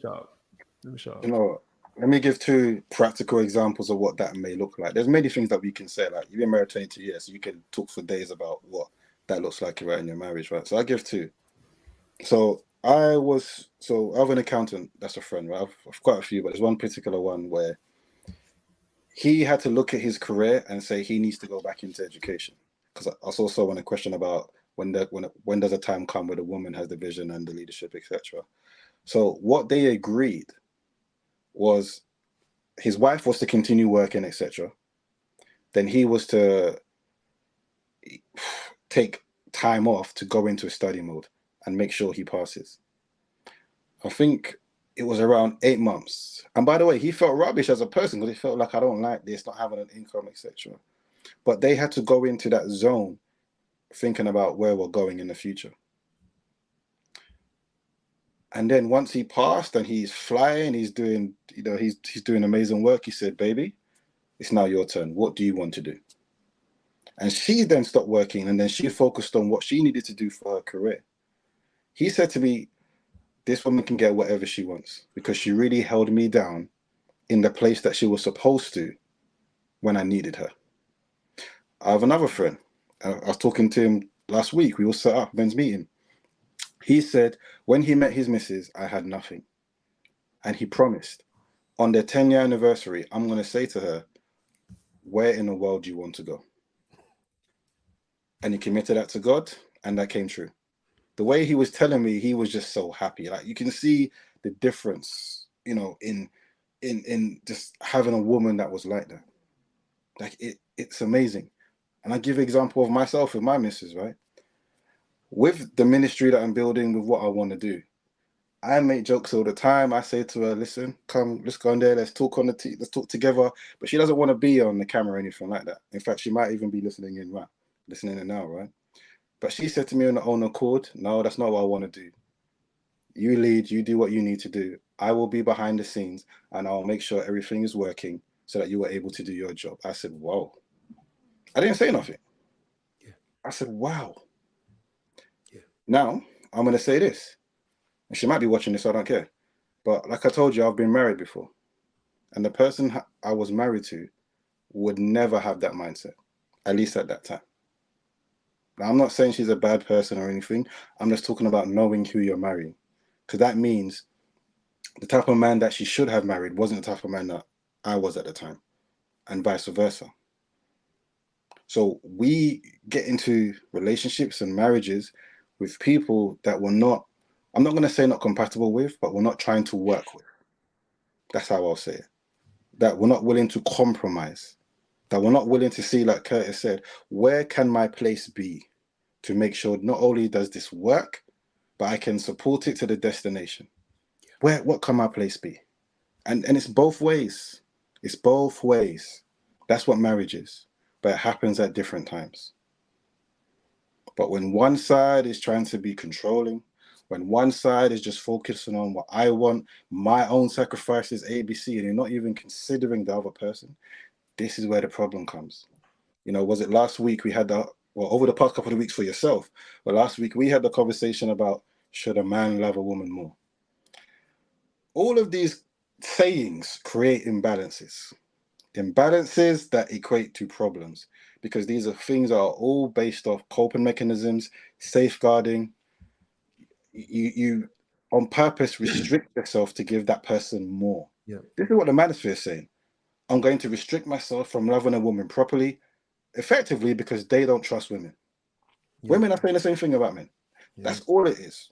shout out. You know, let me give two practical examples of what that may look like. There's many things that we can say. Like, you've been married 22 years, so you can talk for days about what that looks like right in your marriage, right? So I give two. So I have an accountant that's a friend, right? I've quite a few, but there's one particular one where he had to look at his career and say he needs to go back into education. Because I saw someone a question about when does a time come where the woman has the vision and the leadership, etc. So what they agreed was his wife was to continue working, etc. Then he was to take time off to go into a study mode and make sure he passes. I think it was around 8 months. And by the way, he felt rubbish as a person because he felt like, I don't like this, not having an income, etc. But they had to go into that zone thinking about where we're going in the future. And then once he passed and he's flying, he's doing, he's doing amazing work. He said, baby, it's now your turn. What do you want to do? And she then stopped working and then she focused on what she needed to do for her career. He said to me, this woman can get whatever she wants because she really held me down in the place that she was supposed to when I needed her. I have another friend. I was talking to him last week. We all set up men's meeting. He said when he met his missus, I had nothing. And he promised on their 10-year anniversary, I'm going to say to her, where in the world do you want to go? And he committed that to God, and that came true. The way he was telling me, he was just so happy. Like you can see the difference, in just having a woman that was like that. Like it's amazing. And I give an example of myself with my missus, right? With the ministry that I'm building, with what I want to do, I make jokes all the time. I say to her, listen, come, let's go in there. Let's talk let's talk together. But she doesn't want to be on the camera or anything like that. In fact, she might even be listening in now, right? But she said to me on her own accord, no, that's not what I want to do. You lead, you do what you need to do. I will be behind the scenes and I'll make sure everything is working so that you are able to do your job. I said, whoa. I didn't say nothing. Yeah. I said, wow. Yeah. Now, I'm going to say this. And she might be watching this, so I don't care. But like I told you, I've been married before. And the person I was married to would never have that mindset, at least at that time. Now, I'm not saying she's a bad person or anything. I'm just talking about knowing who you're marrying. Because that means the type of man that she should have married wasn't the type of man that I was at the time, and vice versa. So we get into relationships and marriages with people that we're not, I'm not going to say not compatible with, but we're not trying to work with. That's how I'll say it. That we're not willing to compromise. That we're not willing to see, like Curtis said, where can my place be to make sure not only does this work, but I can support it to the destination. What can my place be? And it's both ways. It's both ways. That's what marriage is. But it happens at different times. But when one side is trying to be controlling, when one side is just focusing on what I want, my own sacrifices, ABC, and you're not even considering the other person, this is where the problem comes. Was it last week we had over the past couple of weeks for yourself, but last week we had the conversation about should a man love a woman more? All of these sayings create imbalances that equate to problems, because these are things that are all based off coping mechanisms, safeguarding. You on purpose restrict yourself to give that person more. Yeah. This is what the manosphere is saying. I'm going to restrict myself from loving a woman properly, effectively, because they don't trust women. Yeah. Women are saying the same thing about men. Yeah. That's all it is.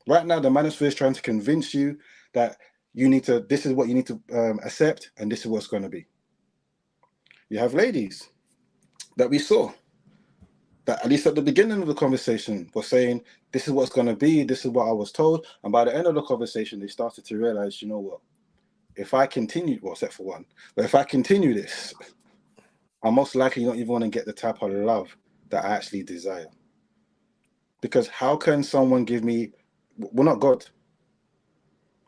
Right now, the manosphere is trying to convince you that this is what you need to accept, and this is what's going to be. You have ladies that we saw that, at least at the beginning of the conversation, were saying, this is what's going to be, this is what I was told. And by the end of the conversation, they started to realize, you know what, if I continue, except for one, but if I continue this, I'm most likely not even going to get the type of love that I actually desire. Because how can someone give me, we're not God.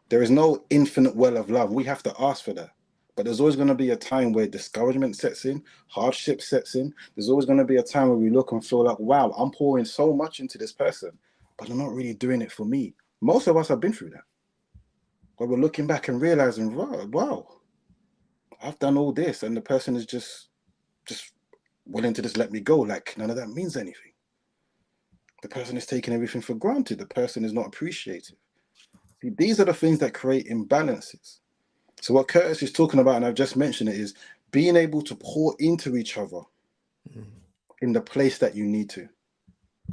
There is no infinite well of love. We have to ask for that. But there's always going to be a time where discouragement sets in, hardship sets in. There's always going to be a time where we look and feel like, wow, I'm pouring so much into this person, but they're not really doing it for me. Most of us have been through that. Where we're looking back and realizing, wow, I've done all this, and the person is just willing to just let me go. Like none of that means anything. The person is taking everything for granted. The person is not appreciative. See, these are the things that create imbalances. So what Curtis is talking about, and I've just mentioned it, is being able to pour into each other in the place that you need to,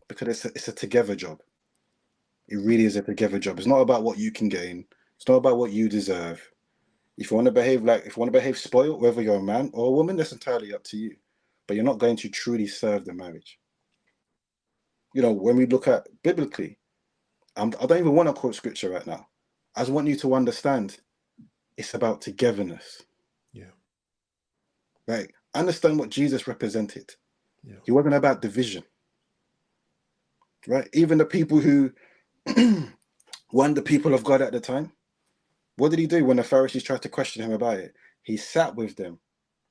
because it's a together job. It really is a together job. It's not about what you can gain. It's not about what you deserve. If you want to behave spoiled, whether you're a man or a woman, that's entirely up to you. But you're not going to truly serve the marriage. You know, when we look at biblically, I don't even want to quote scripture right now. I just want you to understand it's about togetherness. Yeah. Right? Understand what Jesus represented. Yeah. He wasn't about division. Right? Even the people who weren't the people of God at the time, what did he do when the Pharisees tried to question him about it? He sat with them.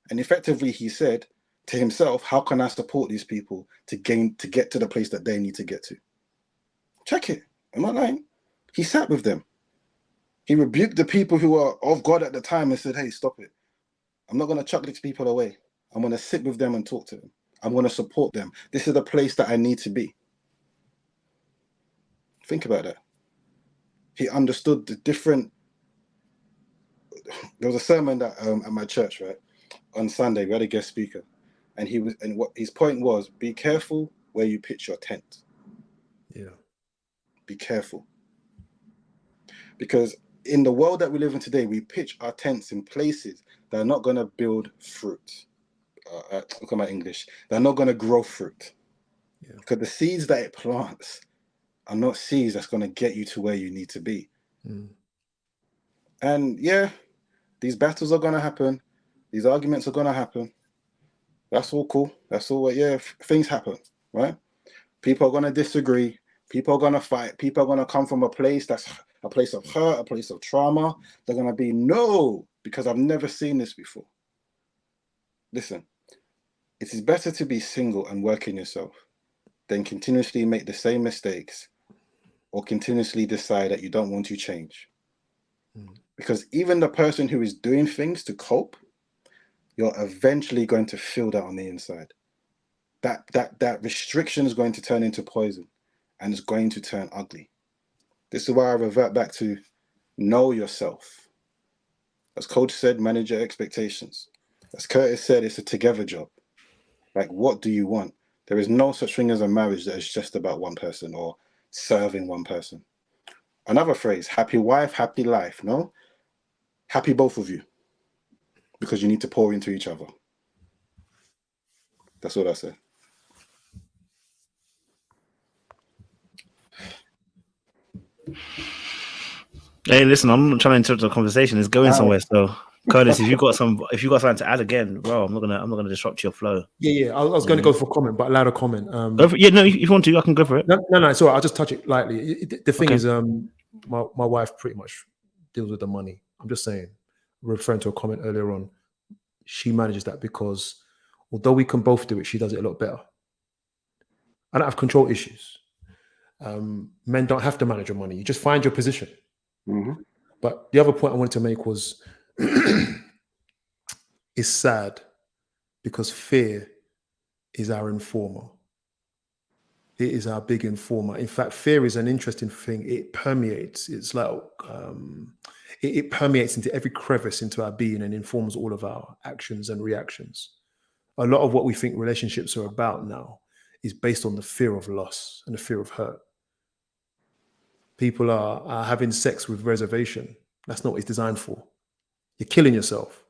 And effectively he said to himself, how can I support these people to get to the place that they need to get to? Check it. Am I lying? He sat with them. He rebuked the people who were of God at the time and said, hey, stop it. I'm not going to chuck these people away. I'm going to sit with them and talk to them. I'm going to support them. This is the place that I need to be. Think about that. He understood the different. There was a sermon that at my church, right, on Sunday. We had a guest speaker, and what his point was: be careful where you pitch your tent. Yeah. Be careful, because in the world that we live in today, we pitch our tents in places that are not going to build fruit. Look at my English. They're not going to grow fruit, because the seeds that it plants are not seeds that's going to get you to where you need to be. And yeah, these battles are going to happen. These arguments are going to happen. That's all cool. That's all. Yeah, things happen, right? People are going to disagree. People are going to fight. People are going to come from a place that's a place of hurt, a place of trauma. They're going to be, no, because I've never seen this before. Listen, it is better to be single and work in yourself than continuously make the same mistakes or continuously decide that you don't want to change. Because even the person who is doing things to cope, you're eventually going to feel that on the inside. That restriction is going to turn into poison and it's going to turn ugly. This is why I revert back to know yourself. As Coach said, manage your expectations. As Curtis said, it's a together job. Like, what do you want? There is no such thing as a marriage that is just about one person or serving one person. Another phrase, happy wife, happy life. No, happy both of you, because you need to pour into each other. That's what I say. Hey, listen, I'm not trying to interrupt the conversation. It's going somewhere. So, Curtis, if you got something to add again, bro, I'm not gonna disrupt your flow. Yeah. I was going to go for comment, but a louder comment. No, if you want to, I can go for it. No, it's all right. I'll just touch it lightly. The thing is, my wife pretty much deals with the money. I'm just saying, referring to a comment earlier on, she manages that because although we can both do it, she does it a lot better. I don't have control issues. Men don't have to manage your money. You just find your position. But the other point I wanted to make was it's sad because fear is our informer. It is our big informer. In fact, fear is an interesting thing. It permeates. It's like it permeates into every crevice into our being and informs all of our actions and reactions. A lot of what we think relationships are about now is based on the fear of loss and the fear of hurt. People are having sex with reservation. That's not what it's designed for. You're killing yourself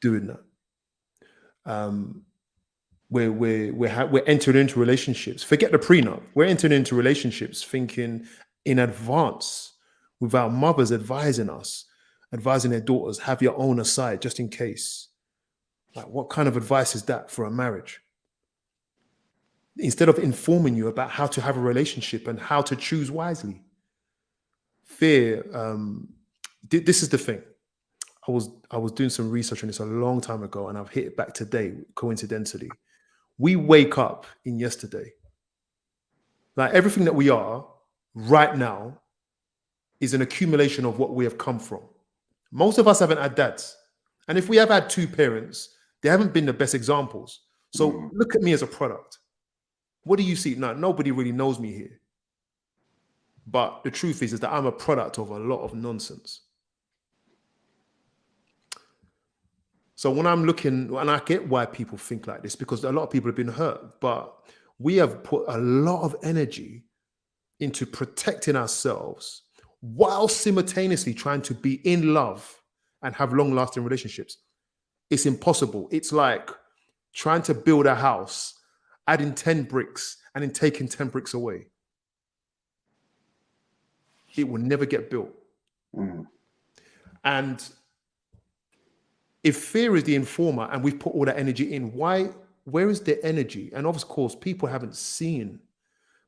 doing that. We're entering into relationships. Forget the prenup. We're entering into relationships thinking in advance, with our mothers advising us, advising their daughters, have your own aside just in case. Like, what kind of advice is that for a marriage? Instead of informing you about how to have a relationship and how to choose wisely. Fear, this is the thing. I was doing some research on this a long time ago, and I've hit it back today, coincidentally. We wake up in yesterday. Like, everything that we are right now is an accumulation of what we have come from. Most of us haven't had dads. And if we have had two parents, they haven't been the best examples. So look at me as a product. What do you see? Now, nobody really knows me here. But the truth is that I'm a product of a lot of nonsense. So when I'm looking, and I get why people think like this, because a lot of people have been hurt, but we have put a lot of energy into protecting ourselves while simultaneously trying to be in love and have long-lasting relationships. It's impossible. It's like trying to build a house, adding 10 bricks and then taking 10 bricks away. It will never get built. And if fear is the informer and we've put all that energy in, where is the energy? And of course, people haven't seen,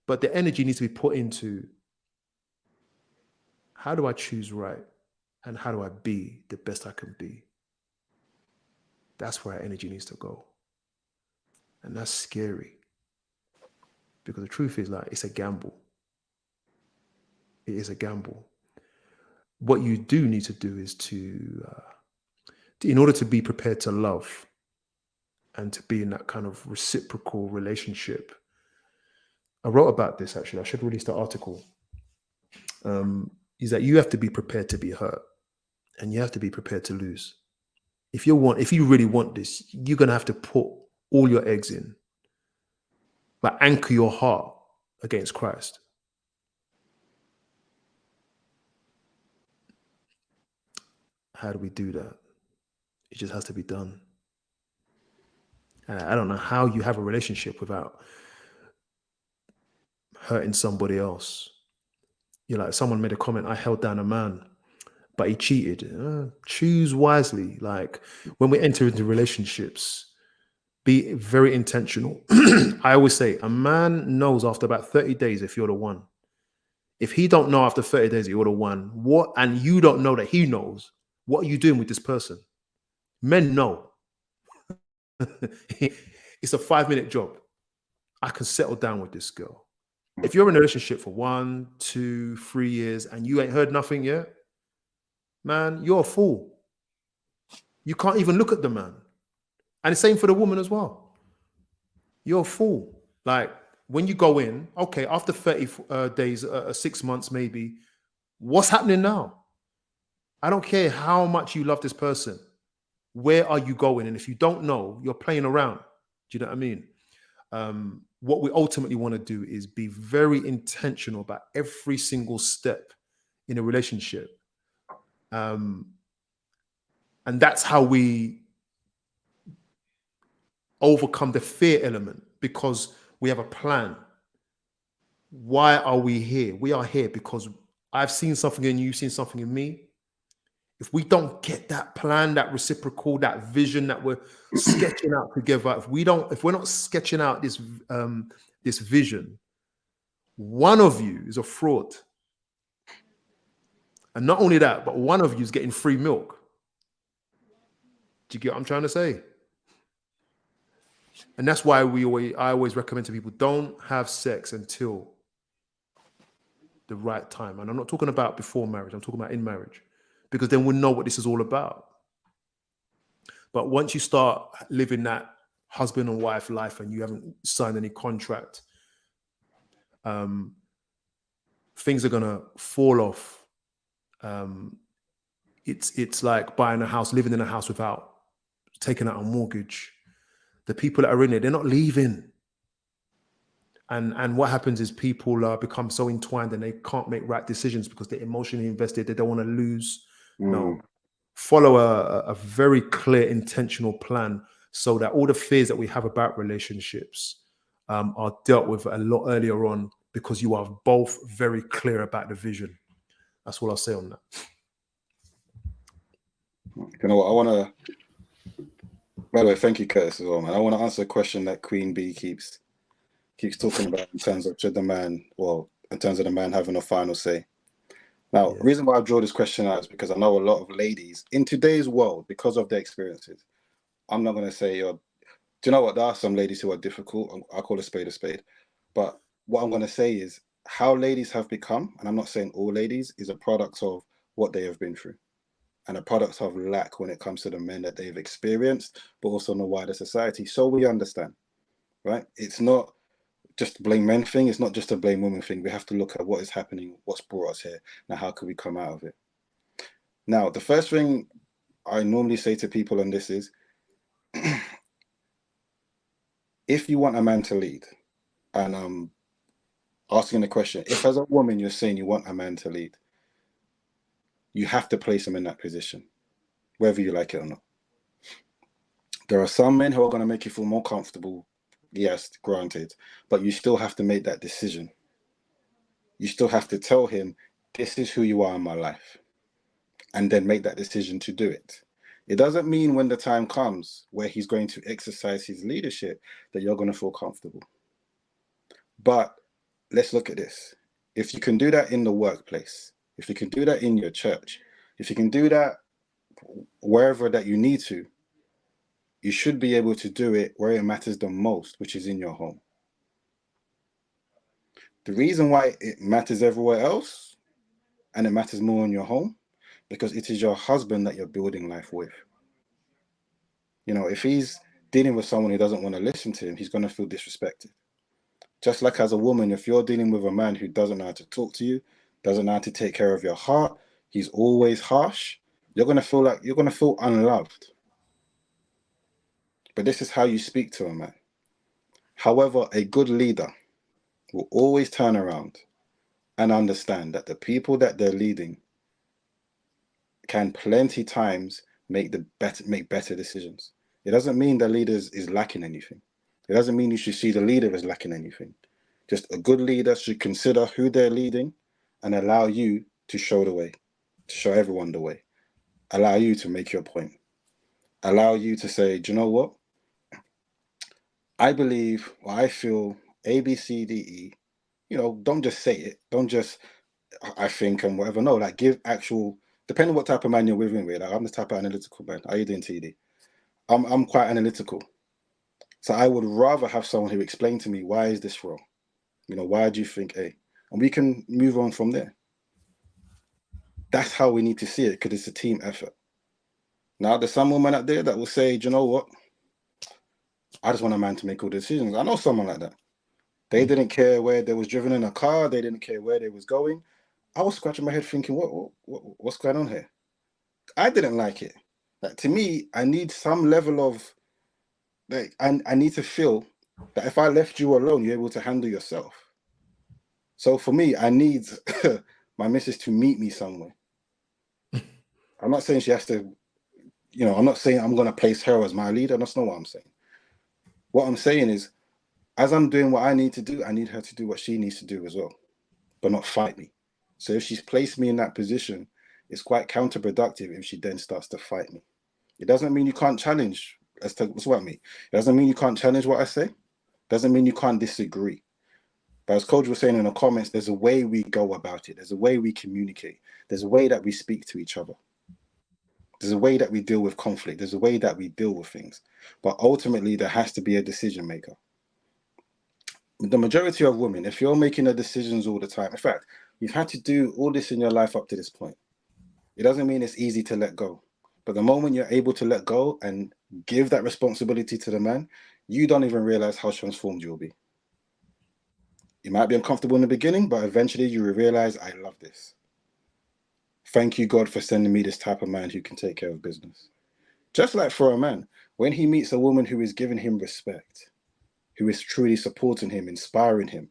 but the energy needs to be put into, how do I choose right? And how do I be the best I can be? That's where our energy needs to go. And that's scary. Because the truth is, like, it's a gamble. It is a gamble. What you do need to do is in order to be prepared to love and to be in that kind of reciprocal relationship. I wrote about this, actually. I should release the article. Is that you have to be prepared to be hurt and you have to be prepared to lose. If you really want this, you're going to have to put all your eggs in, but anchor your heart against Christ. How do we do that? It just has to be done. And I don't know how you have a relationship without hurting somebody else. You're like, someone made a comment, I held down a man, but he cheated. Choose wisely. Like, when we enter into relationships, be very intentional. I always say, a man knows after about 30 days if you're the one. If he don't know after 30 days that you're the one, and you don't know that he knows, what are you doing with this person? Men know. It's a 5-minute job. I can settle down with this girl. If you're in a relationship for 1, 2, 3 years and you ain't heard nothing yet, man, you're a fool. You can't even look at the man. And the same for the woman as well. You're a fool. Like, when you go in, okay, after 30 days, 6 months maybe, what's happening now? I don't care how much you love this person. Where are you going? And if you don't know, you're playing around. Do you know what I mean? What we ultimately want to do is be very intentional about every single step in a relationship. And that's how we overcome the fear element, because we have a plan. Why are we here? We are here because I've seen something in you, you've seen something in me. If we don't get that plan, that reciprocal, that vision that we're sketching out together, if we're not sketching out this vision, one of you is a fraud. And not only that, but one of you is getting free milk. Do you get what I'm trying to say? And that's why I always recommend to people, don't have sex until the right time. And I'm not talking about before marriage, I'm talking about in marriage. Because then we'll know what this is all about. But once you start living that husband and wife life and you haven't signed any contract, things are gonna fall off. It's like buying a house, living in a house without taking out a mortgage. The people that are in it, they're not leaving. And what happens is people become so entwined and they can't make right decisions because they're emotionally invested. They don't want to lose. No, follow a very clear, intentional plan so that all the fears that we have about relationships are dealt with a lot earlier on, because you are both very clear about the vision. That's all I'll say on that. You know what? I want to, by the way, thank you, Curtis, as well, man. I want to answer a question that Queen Bee keeps talking about in terms of the man having a final say. Now, the reason why I draw this question out is because I know a lot of ladies in today's world, because of their experiences, I'm not going to say do you know what? There are some ladies who are difficult. I call a spade. But what I'm going to say is how ladies have become, and I'm not saying all ladies, is a product of what they have been through and a product of lack when it comes to the men that they've experienced, but also in the wider society. So we understand, right? It's not just a blame men thing. It's not just a blame women thing. We have to look at what is happening, what's brought us here. Now, how can we come out of it? Now, the first thing I normally say to people on this is, if you want a man to lead, and asking the question, if as a woman you're saying you want a man to lead, you have to place him in that position, whether you like it or not. There are some men who are going to make you feel more comfortable. Yes, granted, but you still have to make that decision. You still have to tell him, this is who you are in my life, and then make that decision to do it. It doesn't mean when the time comes where he's going to exercise his leadership that you're going to feel comfortable. But let's look at this. If you can do that in the workplace, if you can do that in your church, if you can do that wherever that you need to, you should be able to do it where it matters the most, which is in your home. The reason why it matters everywhere else and it matters more in your home, because it is your husband that you're building life with. You know, if he's dealing with someone who doesn't want to listen to him, he's going to feel disrespected. Just like as a woman, if you're dealing with a man who doesn't know how to talk to you, doesn't know how to take care of your heart, he's always harsh, you're going to feel unloved. But this is how you speak to a man. However, a good leader will always turn around and understand that the people that they're leading can plenty times make better decisions. It doesn't mean the leader is lacking anything. It doesn't mean you should see the leader as lacking anything. Just a good leader should consider who they're leading and allow you to show the way, to show everyone the way. Allow you to make your point. Allow you to say, do you know what? I believe, or I feel A, B, C, D, E. You know, don't just say it. Don't just, I think and whatever. No, like give actual, depending on what type of man you're with. Like, I'm the type of analytical man. How are you doing, TD? I'm quite analytical. So I would rather have someone who explained to me, why is this wrong? You know, why do you think A? And we can move on from there. That's how we need to see it, because it's a team effort. Now, there's some women out there that will say, do you know what? I just want a man to make all the decisions. I know someone like that. They didn't care where they was driven in a car. They didn't care where they was going. I was scratching my head thinking, what's going on here? I didn't like it. Like, to me, I need some level of, like, I need to feel that if I left you alone, you're able to handle yourself. So for me, I need my missus to meet me somewhere. I'm not saying she has to, you know, I'm not saying I'm going to place her as my leader. That's not what I'm saying. What I'm saying is, as I'm doing what I need to do, I need her to do what she needs to do as well, but not fight me. So if she's placed me in that position, it's quite counterproductive if she then starts to fight me. It doesn't mean you can't challenge. That's what I mean. It doesn't mean you can't challenge what I say. It doesn't mean you can't disagree. But as Coach was saying in the comments, there's a way we go about it. There's a way we communicate. There's a way that we speak to each other. There's a way that we deal with conflict. There's a way that we deal with things. But ultimately, there has to be a decision maker. The majority of women, if you're making the decisions all the time, in fact, you've had to do all this in your life up to this point. It doesn't mean it's easy to let go. But the moment you're able to let go and give that responsibility to the man, you don't even realize how transformed you'll be. You might be uncomfortable in the beginning, but eventually you will realize, I love this. Thank you, God, for sending me this type of man who can take care of business. Just like for a man, when he meets a woman who is giving him respect, who is truly supporting him, inspiring him,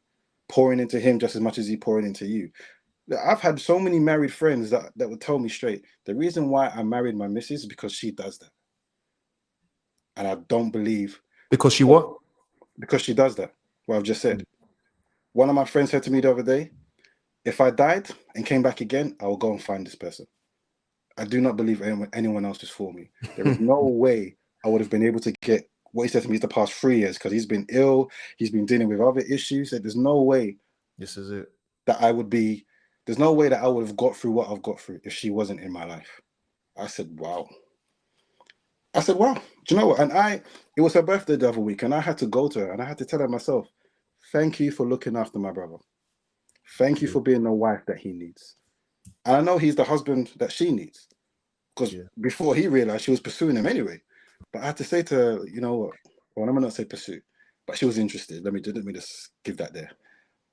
pouring into him just as much as he pouring into you. I've had so many married friends that would tell me straight, the reason why I married my missus is because she does that. And I don't believe... Because she what? Because she does that, what I've just said. One of my friends said to me the other day, if I died and came back again, I will go and find this person. I do not believe anyone else is for me. There is no way I would have been able to get what he said to me the past 3 years, because he's been ill, he's been dealing with other issues. That there's no way this is it. That I would be, there's no way that I would have got through what I've got through if she wasn't in my life. I said, wow. Do you know what? And it was her birthday the other week, and I had to go to her and I had to tell her myself, thank you for looking after my brother. Thank you for being the wife that he needs. And I know he's the husband that she needs, because before he realized, she was pursuing him anyway. But I had to say to her, you know what? Well, I'm going to not say pursue, but she was interested. Let me just give that there.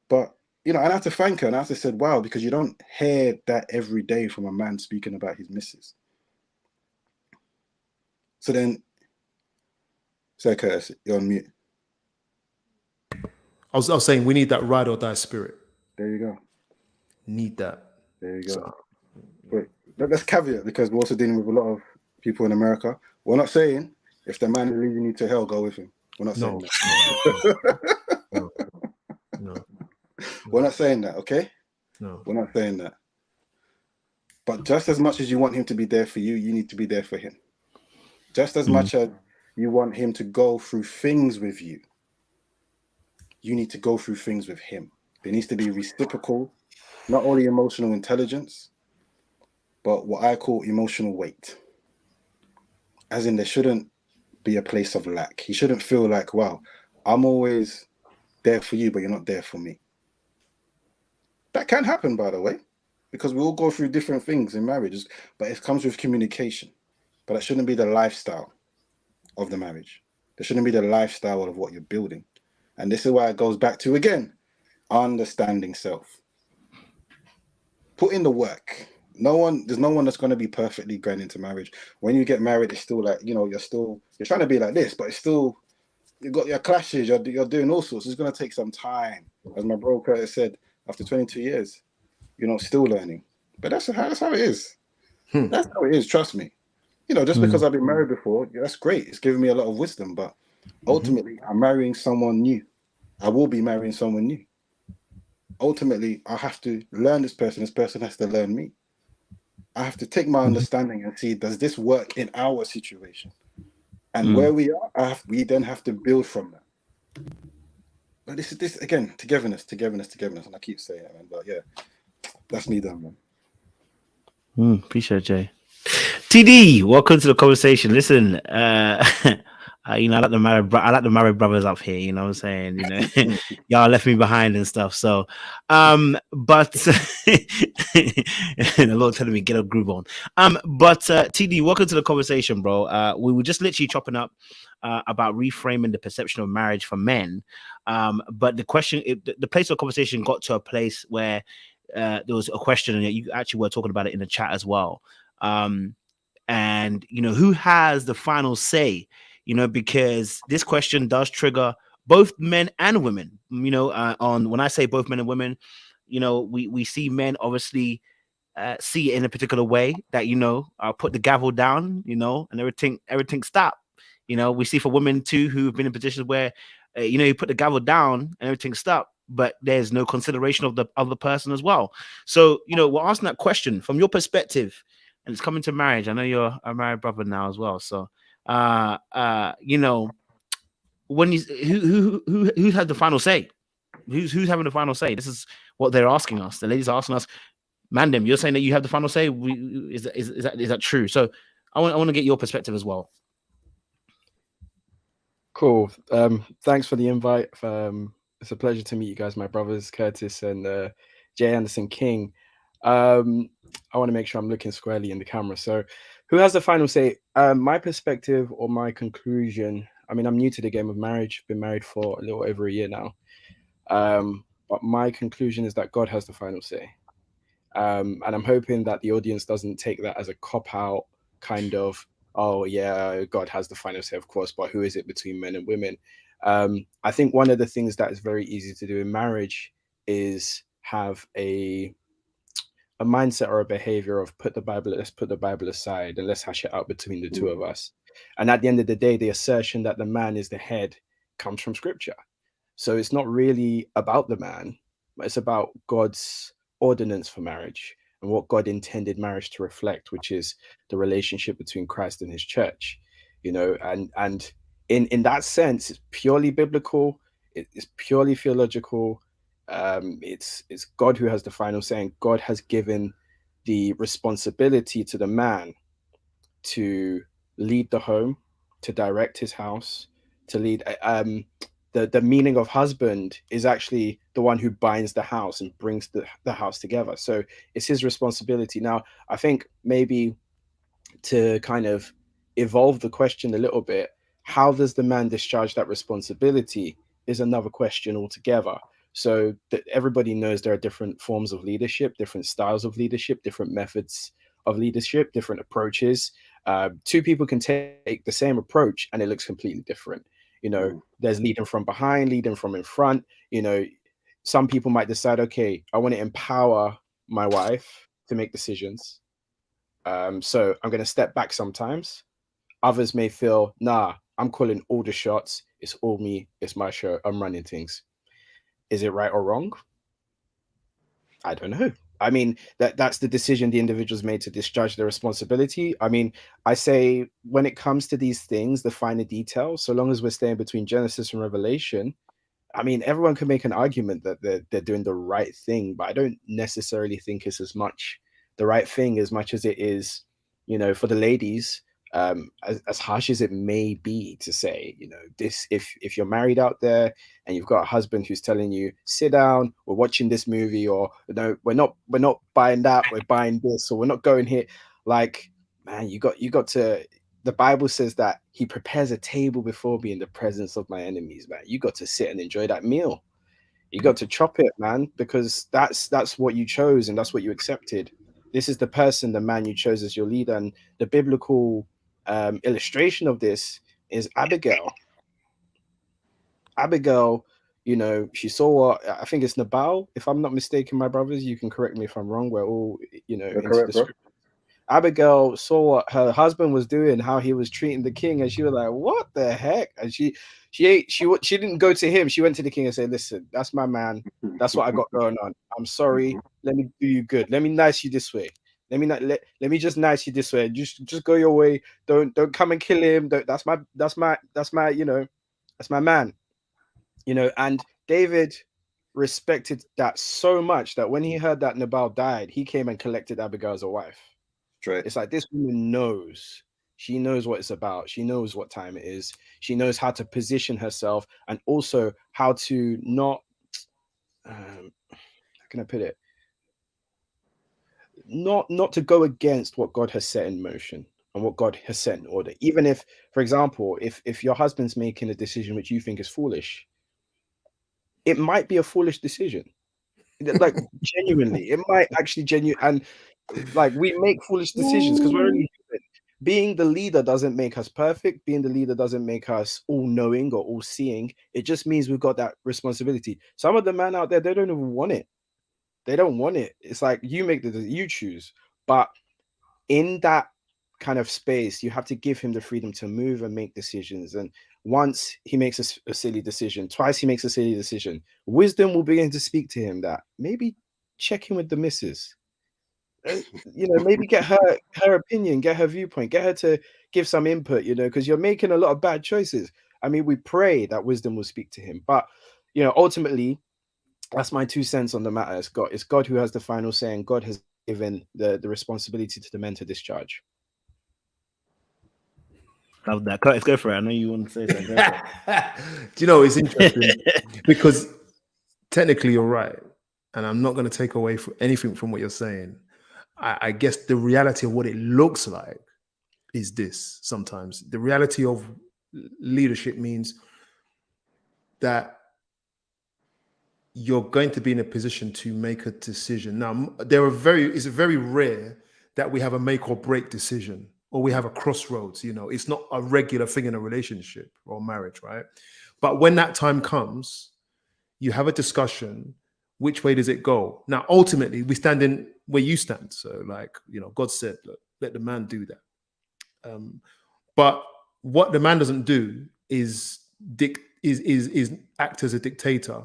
But, you know, and I had to thank her, and I had to say, wow, because you don't hear that every day from a man speaking about his missus. So then, Sir Curtis, you're on mute. I was saying we need that ride or die spirit. There you go. Need that. There you go. So, wait, let's caveat, because we're also dealing with a lot of people in America. We're not saying if the man is leading you to hell, go with him. We're not saying that. No. We're not saying that, okay? No. We're not saying that. But just as much as you want him to be there for you, you need to be there for him. Just as much as you want him to go through things with you, you need to go through things with him. There needs to be reciprocal, not only emotional intelligence, but what I call emotional weight. As in, there shouldn't be a place of lack. He shouldn't feel like, wow, I'm always there for you, but you're not there for me. That can happen, by the way, because we all go through different things in marriages, but it comes with communication. But that shouldn't be the lifestyle of the marriage. There shouldn't be the lifestyle of what you're building. And this is why it goes back to, again, understanding self. Put in the work. There's no one that's going to be perfectly going into marriage. When you get married, it's still like, you're trying to be like this, but it's still, you've got your clashes, you're doing all sorts. It's going to take some time. As my bro Curtis said, after 22 years, still learning. But that's how it is. That's how it is, trust me. Just because I've been married before, that's great. It's given me a lot of wisdom, but ultimately, I'm marrying someone new. I will be marrying someone new. Ultimately, I have to learn this person. This person has to learn me. I have to take my understanding and see, does this work in our situation? And where we are, we then have to build from that. But this again, togetherness. And I keep saying it, man. But yeah, that's me done, man. Appreciate it, Jay. TD, welcome to the conversation. Listen, I like the married brothers up here. You know what I'm saying? Y'all left me behind and stuff. So, but the Lord telling me get a groove on. But TD, welcome to the conversation, bro. We were just literally chopping up about reframing the perception of marriage for men. But the question, the place of conversation got to a place where there was a question, and you actually were talking about it in the chat as well. And who has the final say? Because this question does trigger both men and women. On when I say both men and women, we see men obviously see it in a particular way that put the gavel down, and everything stop. We see for women too who've been in positions where you put the gavel down and everything stop, but there's no consideration of the other person as well. So we're asking that question from your perspective, and it's coming to marriage. I know you're a married brother now as well, so when who had the final say? Who's having the final say? This is what they're asking us. The ladies are asking us, Mandem, you're saying that you have the final say. Is that true? So I want to get your perspective as well. Cool. Thanks for the invite. It's a pleasure to meet you guys, my brothers Curtis and Jay Anderson King. I want to make sure I'm looking squarely in the camera. So who has the final say? My perspective or my conclusion, I mean, I'm new to the game of marriage, been married for a little over a year now. But my conclusion is that God has the final say. And I'm hoping that the audience doesn't take that as a cop-out kind of, oh yeah, God has the final say, of course, but who is it between men and women? I think one of the things that is very easy to do in marriage is have a mindset or a behavior of let's put the Bible aside and let's hash it out between the two of us. And at the end of the day, the assertion that the man is the head comes from scripture. So it's not really about the man, but it's about God's ordinance for marriage and what God intended marriage to reflect, which is the relationship between Christ and his church, and in that sense, it's purely biblical. It's purely theological. It's God who has the final say. God has given the responsibility to the man to lead the home, to direct his house, to lead. The meaning of husband is actually the one who binds the house and brings the house together. So it's his responsibility. Now, I think maybe to kind of evolve the question a little bit, how does the man discharge that responsibility is another question altogether. So that everybody knows there are different forms of leadership, different styles of leadership, different methods of leadership, different approaches. Two people can take the same approach and it looks completely different. You know, there's leading from behind, leading from in front. You know, some people might decide, okay, I want to empower my wife to make decisions. So I'm going to step back sometimes. Others may feel, nah, I'm calling all the shots. It's all me. It's my show. I'm running things. Is it right or wrong? I don't know. I mean, that's the decision the individual's made to discharge their responsibility. I mean, I say when it comes to these things, the finer details, so long as we're staying between Genesis and Revelation, I mean, everyone can make an argument that they're doing the right thing, but I don't necessarily think it's as much the right thing as much as it is, you know, for the ladies, as harsh as it may be to say, you know, this, if you're married out there and you've got a husband who's telling you, sit down, we're watching this movie, or no, we're not buying that, we're buying this, or we're not going here. Like, man, you got to, the Bible says that he prepares a table before me in the presence of my enemies, man. You got to sit and enjoy that meal. You got to chop it, man, because that's what you chose and that's what you accepted. This is the person, the man you chose as your leader. And the biblical illustration of this is Abigail. Abigail, you know, she saw what, I think it's Nabal, if I'm not mistaken, my brothers, you can correct me if I'm wrong. We're all, you know, into correct, the bro. scripture. Abigail saw what her husband was doing, how he was treating the king, and she was like, "What the heck?" And she didn't go to him. She went to the king and said, "Listen, that's my man. That's what I got going on. I'm sorry. Let me do you good. Let me nice you this way. Let me just nice you this way. Just go your way. Don't come and kill him. That's my you know, that's my man. You know." And David respected that so much that when he heard that Nabal died, he came and collected Abigail as a wife. Straight. It's like, this woman knows. She knows what it's about. She knows what time it is. She knows how to position herself, and also how to not, how can I put it? Not to go against what God has set in motion and what God has set in order. Even if, for example, if your husband's making a decision which you think is foolish, it might be a foolish decision. Like, genuinely, it might actually and like, we make foolish decisions because we're only human. Being the leader doesn't make us perfect. Being the leader doesn't make us all knowing or all seeing. It just means we've got that responsibility. Some of the men out there, they don't even want it. They don't want it. It's like, you make you choose. But in that kind of space, you have to give him the freedom to move and make decisions. And once he makes a silly decision, twice he makes a silly decision, wisdom will begin to speak to him that maybe check in with the missus. You know, maybe get her opinion, get her viewpoint, get her to give some input, you know, because you're making a lot of bad choices. I mean, we pray that wisdom will speak to him, but, you know, ultimately, that's my 2 cents on the matter. It's God who has the final say, and God has given the responsibility to the men to discharge. Love that. Curtis, go for it. I know you want to say something. Do you know, it's interesting because technically you're right, and I'm not going to take away anything from what you're saying. I guess the reality of what it looks like is this. Sometimes the reality of leadership means that you're going to be in a position to make a decision. Now, it's very rare that we have a make or break decision, or we have a crossroads. You know, it's not a regular thing in a relationship or marriage, right? But when that time comes, you have a discussion. Which way does it go? Now, ultimately, we stand in where you stand. So, like, you know, God said, look, let the man do that. But what the man doesn't do is act as a dictator,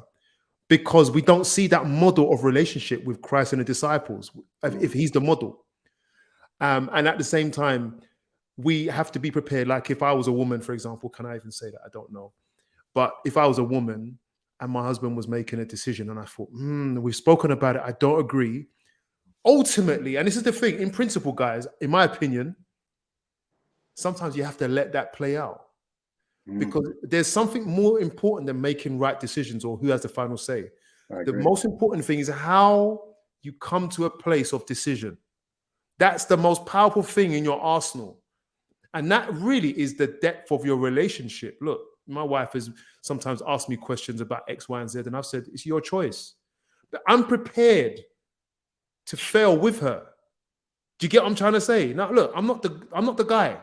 because we don't see that model of relationship with Christ and the disciples, if he's the model. And at the same time, we have to be prepared. Like, if I was a woman, for example, can I even say that? I don't know. But if I was a woman and my husband was making a decision and I thought, we've spoken about it, I don't agree. Ultimately, and this is the thing, in principle, guys, in my opinion, sometimes you have to let that play out. Because there's something more important than making right decisions or who has the final say. The most important thing is how you come to a place of decision. That's the most powerful thing in your arsenal. And that really is the depth of your relationship. Look, my wife has sometimes asked me questions about X, Y, and Z, and I've said, it's your choice. But I'm prepared to fail with her. Do you get what I'm trying to say? Now, look, I'm not the guy.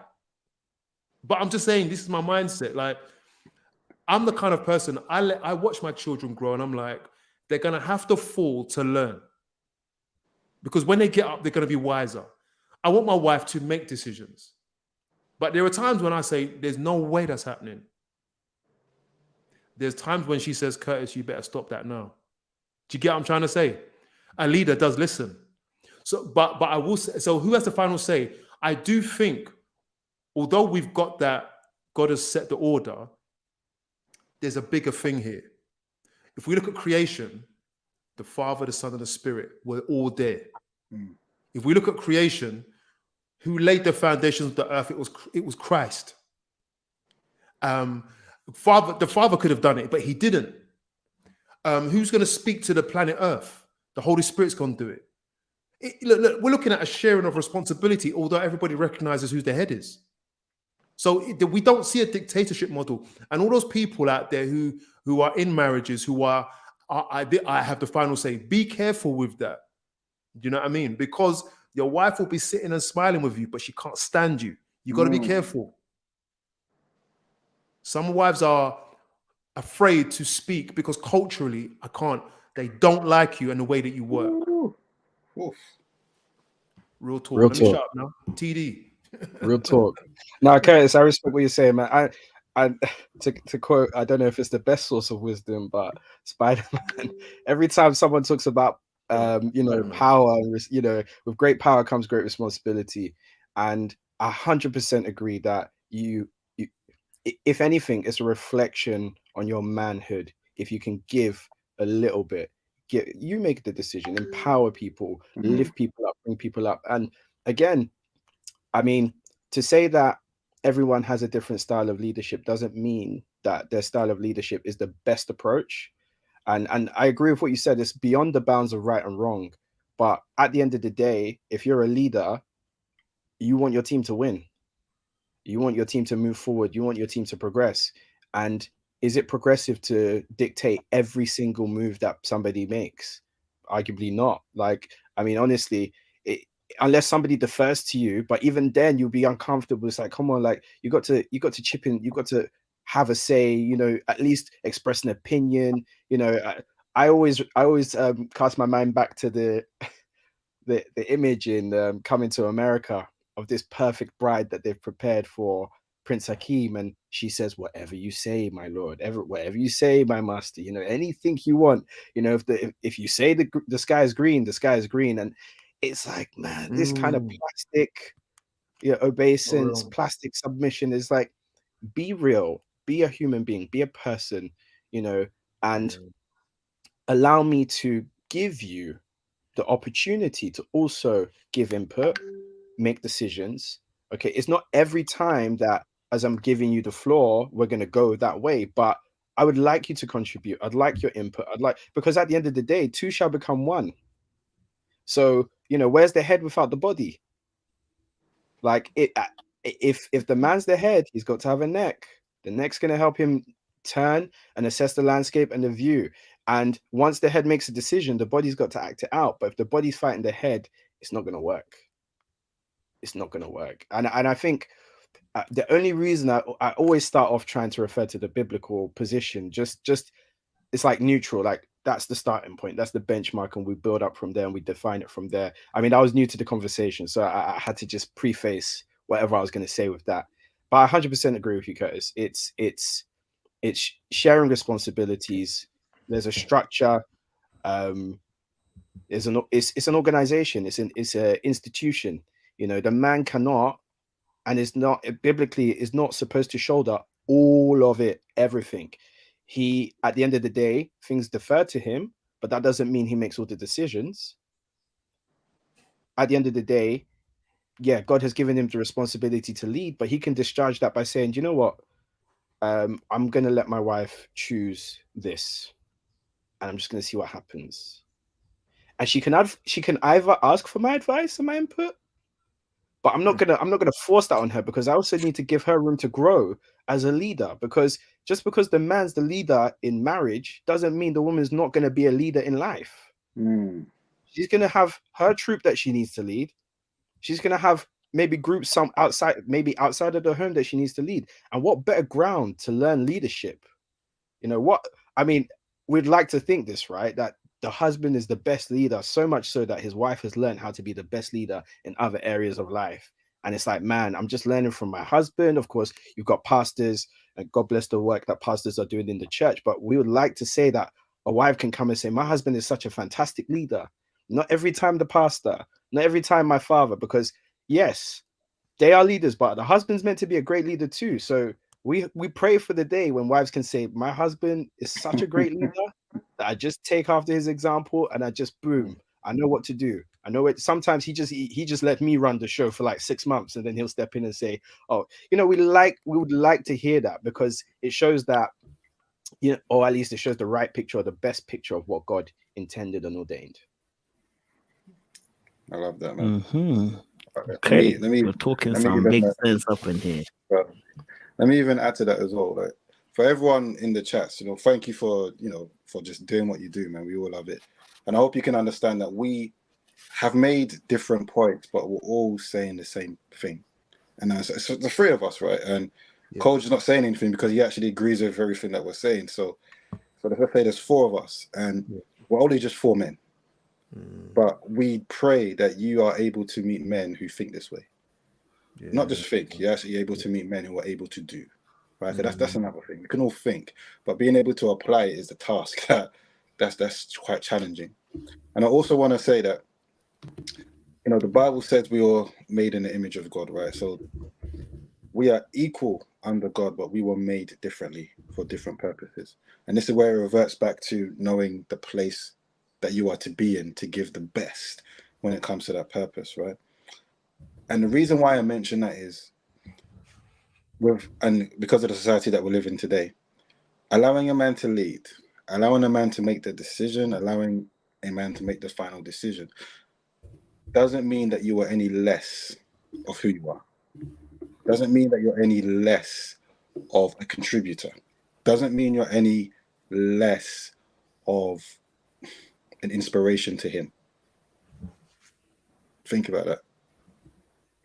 But I'm just saying, this is my mindset. Like, I'm the kind of person, I watch my children grow and I'm like, they're going to have to fall to learn. Because when they get up, they're going to be wiser. I want my wife to make decisions. But there are times when I say, there's no way that's happening. There's times when she says, Curtis, you better stop that now. Do you get what I'm trying to say? A leader does listen. So, but I will say, so who has the final say? I do think, although we've got that, God has set the order, there's a bigger thing here. If we look at creation, the Father, the Son, and the Spirit were all there. If we look at creation, who laid the foundations of the earth? It was Christ. The Father could have done it, but he didn't. Who's going to speak to the planet Earth? The Holy Spirit's going to do it. Look, we're looking at a sharing of responsibility, although everybody recognizes who the head is. So we don't see a dictatorship model. And all those people out there who are in marriages, who I have the final say, be careful with that. Do you know what I mean? Because your wife will be sitting and smiling with you, but she can't stand you. You got to be careful. Some wives are afraid to speak because culturally, they don't like you and the way that you work. Oof. Real talk. Let me shut up now. TD. Real talk. Now, Curtis, I respect what you're saying, man. I to quote, I don't know if it's the best source of wisdom, but Spider-Man. Every time someone talks about power, and with great power comes great responsibility, and 100% agree that you, if anything, it's a reflection on your manhood. If you can give a little bit, you make the decision, empower people, lift people up, bring people up, and again, I mean, to say that everyone has a different style of leadership doesn't mean that their style of leadership is the best approach. And I agree with what you said. It's beyond the bounds of right and wrong. But at the end of the day, if you're a leader, you want your team to win. You want your team to move forward. You want your team to progress. And is it progressive to dictate every single move that somebody makes? Arguably not. Like, I mean, honestly, unless somebody defers to you, but even then you'll be uncomfortable. It's like, come on, like you got to chip in, you got to have a say, at least express an opinion. I always cast my mind back to the image in Coming to America of this perfect bride that they've prepared for Prince Hakeem, and she says, whatever you say, my lord, whatever you say, my master, anything you want, if you say the sky is green, the sky is green. And it's like, man, this kind of plastic, obeisance, plastic submission is like, be real, be a human being, be a person, and allow me to give you the opportunity to also give input, make decisions. Okay, it's not every time that as I'm giving you the floor, we're going to go that way, but I would like you to contribute. I'd like your input. Because at the end of the day, two shall become one. So, where's the head without the body? Like if the man's the head, he's got to have a neck. The neck's going to help him turn and assess the landscape and the view. And once the head makes a decision, the body's got to act it out. But if the body's fighting the head, it's not going to work. It's not going to work. And I think the only reason I always start off trying to refer to the biblical position, just it's like neutral, like that's the starting point, that's the benchmark, and we build up from there and we define it from there. I mean, I was new to the conversation, so I had to just preface whatever I was going to say with that. But I 100% agree with you, Curtis. It's sharing responsibilities. There's a structure. It's an organization. It's an institution. The man cannot, and is not biblically is not supposed to shoulder all of it, everything. He, at the end of the day, things defer to him, but that doesn't mean he makes all the decisions. At the end of the day, yeah, God has given him the responsibility to lead, but he can discharge that by saying, you know what, I'm going to let my wife choose this, and I'm just going to see what happens. And she can either ask for my advice and my input, but I'm not gonna force that on her, because I also need to give her room to grow as a leader. Because just because the man's the leader in marriage doesn't mean the woman's not going to be a leader in life. She's going to have her troop that she needs to lead. She's going to have maybe groups outside of the home that she needs to lead. And what better ground to learn leadership You know what? I mean, we'd like to think this, right? That the husband is the best leader, so much so that his wife has learned how to be the best leader in other areas of life. And it's like, man, I'm just learning from my husband. Of course, you've got pastors, and God bless the work that pastors are doing in the church. But we would like to say that a wife can come and say, my husband is such a fantastic leader. Not every time the pastor, not every time my father, because yes, they are leaders, but the husband's meant to be a great leader too. So we pray for the day when wives can say, my husband is such a great leader that I just take after his example and I just boom, I know what to do. I know it. Sometimes he just let me run the show for like 6 months, and then he'll step in and say, oh, you know, we would like to hear that, because it shows that, you know, or at least it shows the right picture, or the best picture of what God intended and ordained. I love that, man. Okay, Let me we're talking let me some even, big sense up in here. let me even add to that as well. Like, for everyone in the chats, you know, thank you for, you know, for just doing what you do, man. We all love it, and I hope you can understand that we have made different points, but we're all saying the same thing. And it's the three of us, right? And Coach is not saying anything because he actually agrees with everything that we're saying. So let's say there's four of us, and we're only just four men. But we pray that you are able to meet men who think this way. Not just think, you're actually able to meet men who are able to do. Right? So that's another thing. We can all think, but being able to apply it is the task. That's quite challenging. And I also want to say that, you know, the Bible says we are made in the image of God, right? So we are equal under God, but we were made differently for different purposes. And this is where it reverts back to knowing the place that you are to be in to give the best when it comes to that purpose, right? And the reason why I mention that is because of the society that we live in today, allowing a man to lead, allowing a man to make the decision, allowing a man to make the final decision doesn't mean that you are any less of who you are. Doesn't mean that you're any less of a contributor. Doesn't mean you're any less of an inspiration to him. Think about that.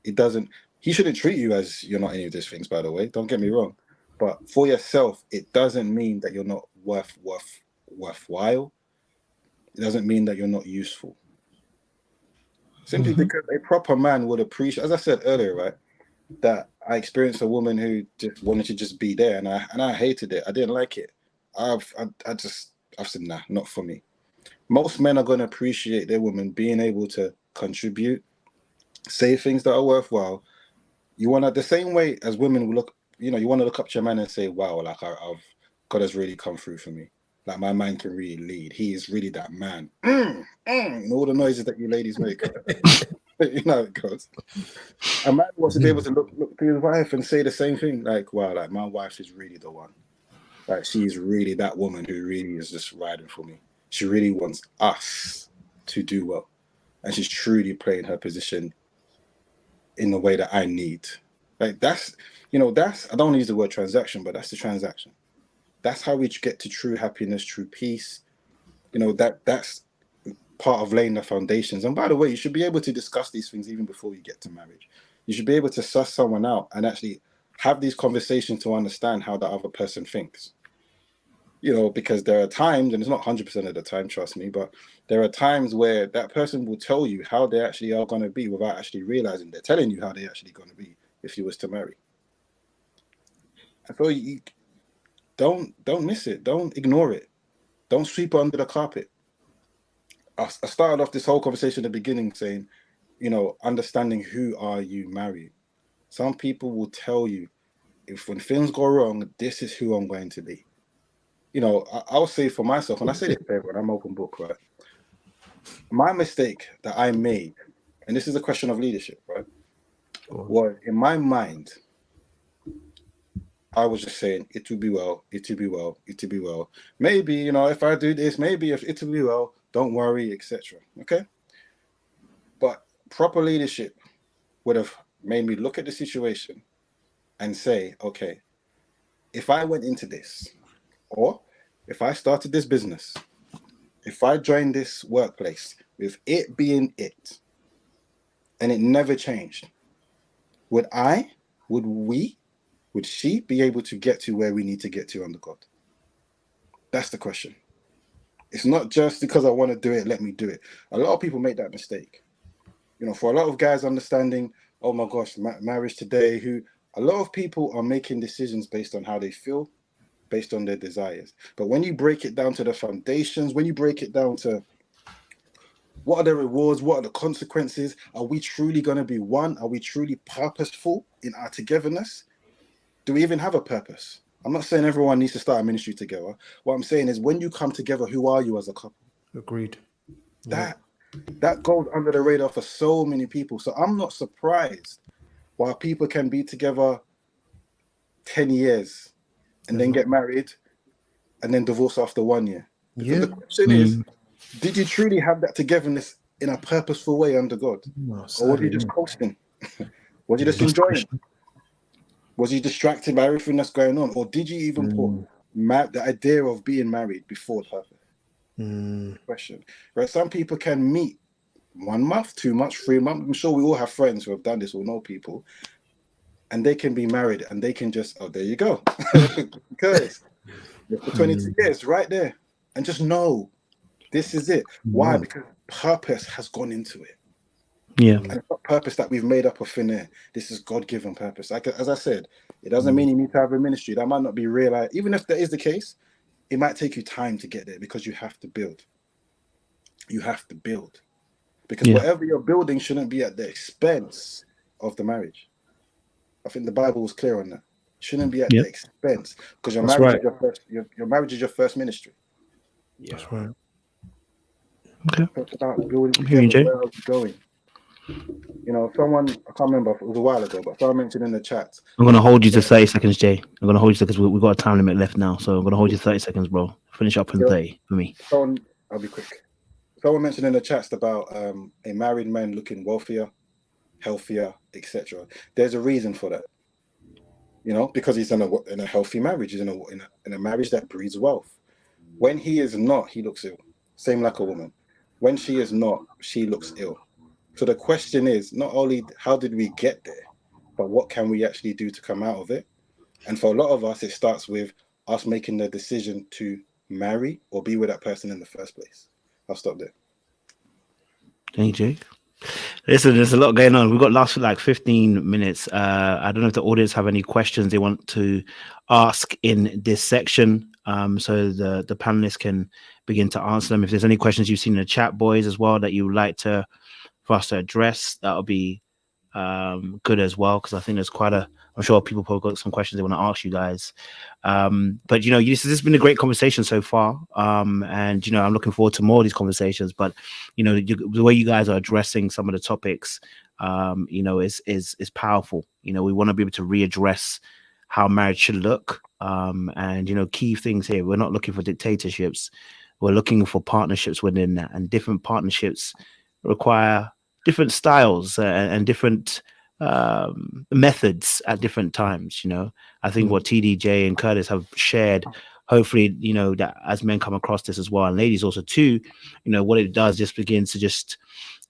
It doesn't. He shouldn't treat you as you're not any of these things, by the way. Don't get me wrong. But for yourself, it doesn't mean that you're not worthwhile. It doesn't mean that you're not useful. Simply because a proper man would appreciate, as I said earlier, right, that I experienced a woman who just wanted to just be there, and I hated it. I didn't like it. I've said, nah, not for me. Most men are going to appreciate their woman being able to contribute, say things that are worthwhile. You want to, the same way as women will look, you know, you want to look up to your man and say, wow, like God has really come through for me. Like, my man can really lead. He is really that man. And all the noises that you ladies make. You know how it goes. A man wants to be able to look to his wife and say the same thing. Like, wow, like, my wife is really the one. Like, she's really that woman who really is just riding for me. She really wants us to do well. And she's truly playing her position in the way that I need. Like, that's, you know, that's, I don't want to use the word transaction, but that's the transaction. That's how we get to true happiness, true peace. You know, that's part of laying the foundations. And by the way, you should be able to discuss these things even before you get to marriage. You should be able to suss someone out and actually have these conversations to understand how the other person thinks. You know, because there are times, and it's not 100% of the time, trust me, but there are times where that person will tell you how they actually are going to be without actually realizing they're telling you how they're actually going to be if you was to marry. So you don't miss it. Don't ignore it. Don't sweep it under the carpet. I started off this whole conversation at the beginning saying, you know, understanding who are you married. Some people will tell you, if when things go wrong, this is who I'm going to be. You know, I'll say for myself, and I say this to everyone, I'm open book, right? My mistake that I made, and this is a question of leadership, right? Was in my mind, I was just saying, it will be well, it will be well, it will be well. Maybe, you know, if I do this, maybe if it will be well, don't worry, etc. Okay? But proper leadership would have made me look at the situation and say, okay, if I went into this, or if I started this business, if I joined this workplace with it being it, and it never changed, would she be able to get to where we need to get to under God? That's the question. It's not just because I want to do it, let me do it. A lot of people make that mistake. You know, for a lot of guys understanding, oh my gosh, marriage today, a lot of people are making decisions based on how they feel, based on their desires. But when you break it down to the foundations, when you break it down to what are the rewards, what are the consequences, are we truly going to be one? Are we truly purposeful in our togetherness? Do we even have a purpose? I'm not saying everyone needs to start a ministry together. What I'm saying is, when you come together, who are you as a couple? Agreed. That goes under the radar for so many people. So I'm not surprised why people can be together 10 years and then get married and then divorce after 1 year. Because the question is, did you truly have that togetherness in a purposeful way under God? No, or was you just coasting? Was you just enjoying? Was you distracted by everything that's going on? Or did you even put the idea of being married before purpose? Question. Right? Some people can meet 1 month, 2 months, 3 months. I'm sure we all have friends who have done this or know people. And they can be married and they can just, oh, there you go. Because for 22 years, right there. And just know this is it. Why? Because purpose has gone into it. Yeah. And it's not purpose that we've made up of thin air. This is God-given purpose. Like, as I said, it doesn't mean you need to have a ministry. That might not be real. Even if that is the case, it might take you time to get there because you have to build. You have to build. Because whatever you're building shouldn't be at the expense of the marriage. I think the Bible was clear on that. It shouldn't be at the expense, because your marriage is your first. Your marriage is your first ministry. Yeah. That's right. Okay. It's about building together. Where are we going? You know, someone, I can't remember, it was a while ago, but someone mentioned in the chat. I'm going to hold you to 30 seconds, Jay. I'm going to hold you because we've got a time limit left now. So I'm going to hold you 30 seconds, bro. Finish up in 30 for me. I'll be quick. Someone mentioned in the chats about a married man looking wealthier, healthier, etc. There's a reason for that. You know, because he's in a healthy marriage. He's in a marriage that breeds wealth. When he is not, he looks ill. Same like a woman. When she is not, she looks ill. So the question is not only how did we get there, but what can we actually do to come out of it? And for a lot of us, it starts with us making the decision to marry or be with that person in the first place. I'll stop there. Thank you, Jake. Listen, there's a lot going on. We've got last like 15 minutes. I don't know if the audience have any questions they want to ask in this section. So the panelists can begin to answer them. If there's any questions you've seen in the chat, boys, as well, that you would like for us to address, that'll be good as well, because I think there's I'm sure people probably got some questions they want to ask you guys. But this has been a great conversation so far, and I'm looking forward to more of these conversations. But the way you guys are addressing some of the topics, is powerful. We want to be able to readdress how marriage should look, and key things here. We're not looking for dictatorships. We're looking for partnerships within that, and different partnerships require different styles and different methods at different times. I think what TDJ and Curtis have shared, hopefully, that as men come across this as well, and ladies also too, what it does just begins to just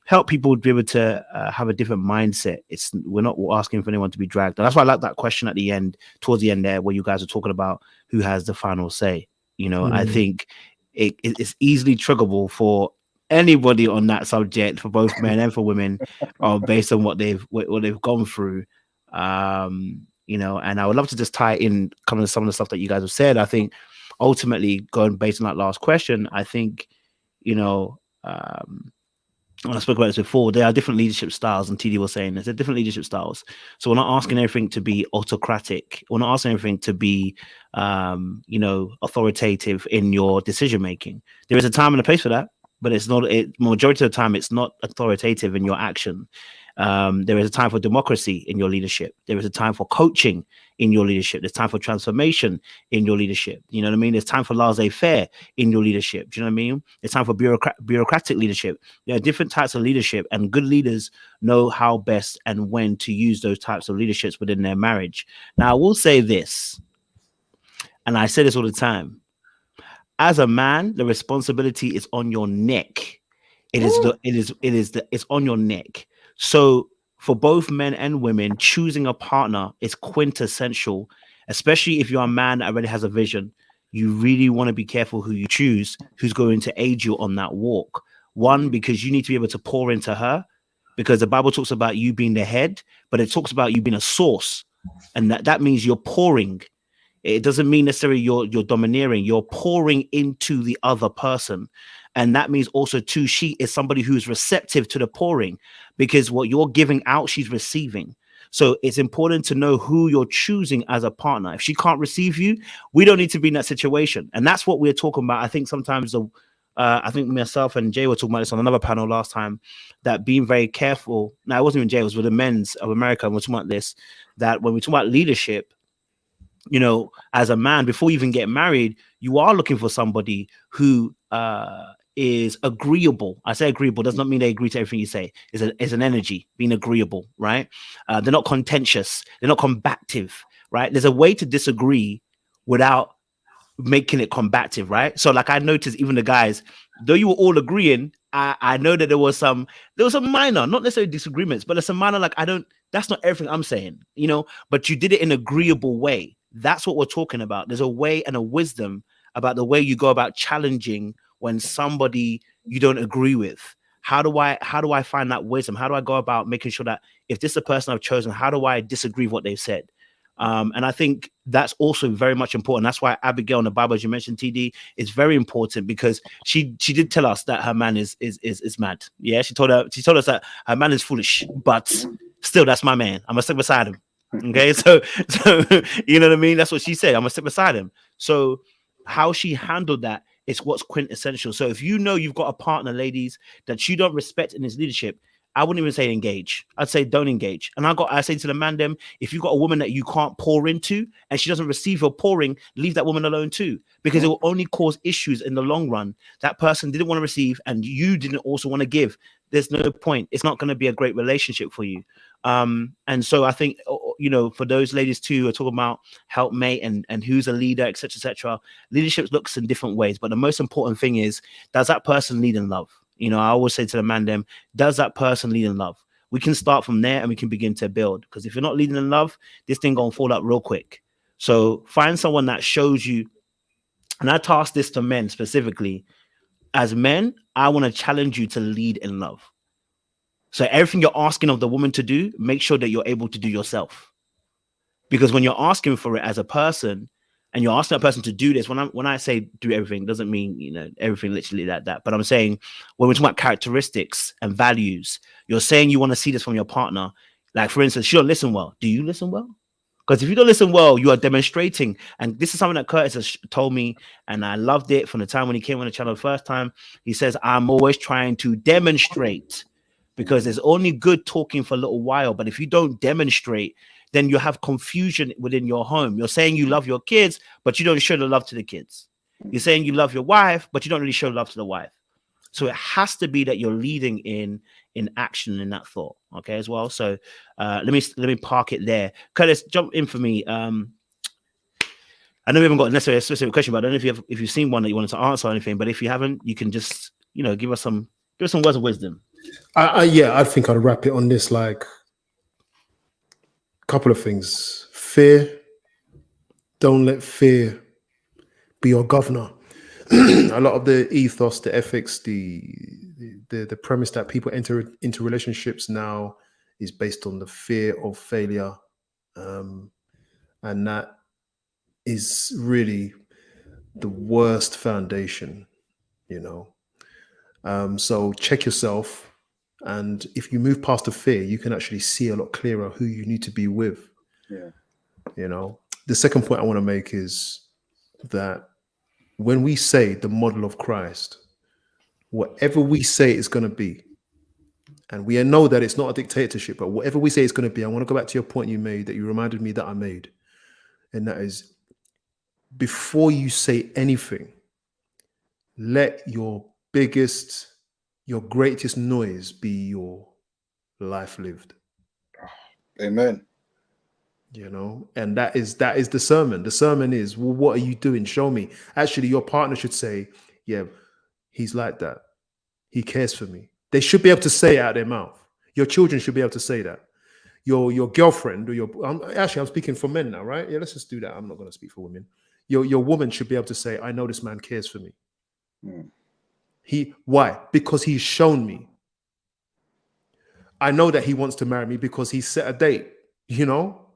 help people be able to have a different mindset. We're not asking for anyone to be dragged. And that's why I like that question at the end, towards the end there, where you guys are talking about who has the final say. I think it's easily triggerable for anybody on that subject, for both men and for women, based on what they've gone through. And I would love to just tie in some of the stuff that you guys have said. I think ultimately, going based on that last question, I think, when I spoke about this before, there are different leadership styles, and TD was saying there's different leadership styles. So we're not asking everything to be autocratic. We're not asking everything to be, authoritative in your decision making. There is a time and a place for that, but it's not. Majority of the time, it's not authoritative in your action. There is a time for democracy in your leadership. There is a time for coaching in your leadership. There's time for transformation in your leadership. You know what I mean? There's time for laissez-faire in your leadership. Do you know what I mean? It's time for bureaucratic leadership. There are different types of leadership, and good leaders know how best and when to use those types of leaderships within their marriage. Now, I will say this, and I say this all the time. As a man, the responsibility is on your neck. It's on your neck. So for both men and women, choosing a partner is quintessential, especially if you're a man that already has a vision. you really want to be careful who you choose, who's going to aid you on that walk. One, because you need to be able to pour into her, because the Bible talks about you being the head, but it talks about you being a source. And that means you're pouring. It doesn't mean necessarily you're domineering. You're pouring into the other person. And that means also too, she is somebody who's receptive to the pouring, because what you're giving out, she's receiving. So it's important to know who you're choosing as a partner. If she can't receive you, we don't need to be in that situation. And that's what we're talking about. I think sometimes I think myself and Jay were talking about this on another panel last time, that being very careful. Now, it wasn't even Jay, it was with the men's of America. And we're talking about this, that when we talk about leadership, you know, as a man, before you even get married, you are looking for somebody who is agreeable. I say agreeable does not mean they agree to everything you say. It's an energy, being agreeable, right? They're not contentious. They're not combative, right? There's a way to disagree without making it combative, right? So like I noticed even the guys, though you were all agreeing, I know that there was some minor, not necessarily disagreements, but there's some minor, like that's not everything I'm saying, you know, but you did it in an agreeable way. That's what we're talking about. There's a way and a wisdom about the way you go about challenging when somebody you don't agree with. How do I find that wisdom? How do I go about making sure that if this is the person I've chosen, how do I disagree with what they've said? And I think that's also very much important. That's why Abigail in the Bible, as you mentioned, TD, is very important, because she did tell us that her man is mad. Yeah, she told us that her man is foolish, but still, that's my man. I'm gonna stick beside him. Okay, so you know what I mean? That's what she said. I'm gonna stick beside him. So how she handled that is what's quintessential. So if you know you've got a partner, ladies, that you don't respect in his leadership, I wouldn't even say engage. I'd say don't engage. And I say to the man, them, if you've got a woman that you can't pour into and she doesn't receive your pouring, leave that woman alone too, because it will only cause issues in the long run. That person didn't want to receive and you didn't also want to give. There's no point. It's not going to be a great relationship for you. And so I think, you know, for those ladies too who are talking about helpmate and who's a leader, etc., leadership looks in different ways. But the most important thing is, does that person lead in love? You know, I always say to the man, them, does that person lead in love? We can start from there and we can begin to build. Because if you're not leading in love, this thing gonna fall out real quick. So find someone that shows you. And I task this to men specifically. As men, I want to challenge you to lead in love. So everything you're asking of the woman to do, make sure that you're able to do yourself. Because when you're asking for it as a person, and you're asking that person to do this, when I say do everything, doesn't mean, you know, everything literally like that. But I'm saying when we're talking about characteristics and values, you're saying you want to see this from your partner. Like, for instance, she don't listen well. Do you listen well? Because if you don't listen well, you are demonstrating. And this is something that Curtis has told me, and I loved it from the time when he came on the channel the first time. He says, I'm always trying to demonstrate, because there's only good talking for a little while. But if you don't demonstrate, then you have confusion within your home. You're saying you love your kids, but you don't show the love to the kids. You're saying you love your wife, but you don't really show love to the wife. So it has to be that you're leading in action in that thought, okay, as well. So let me park it there. Curtis, jump in for me. I know we haven't got necessarily a specific question, but I don't know if you've seen one that you wanted to answer or anything. But if you haven't, you can just, you know, give us some words of wisdom. I think I'd wrap it on this, like, couple of things. Fear. Don't let fear be your governor. A lot of the ethos, the ethics, the premise that people enter into relationships now is based on the fear of failure, and that is really the worst foundation, you know. So check yourself. And if you move past the fear, you can actually see a lot clearer who you need to be with. Yeah. You know, the second point I want to make is that when we say the model of Christ, whatever we say it's going to be, and we know that it's not a dictatorship, but whatever we say it's going to be, I want to go back to your point you made, that you reminded me that I made. And that is, before you say anything, let your greatest noise be your life lived. Amen. You know, and that is the sermon. The sermon is, well, what are you doing? Show me. Actually, your partner should say, yeah, he's like that. He cares for me. They should be able to say it out of their mouth. Your children should be able to say that. Your girlfriend or I'm speaking for men now, right? Yeah, let's just do that. I'm not going to speak for women. Your woman should be able to say, I know this man cares for me. Mm. Why? Because he's shown me. I know that he wants to marry me because he set a date, you know?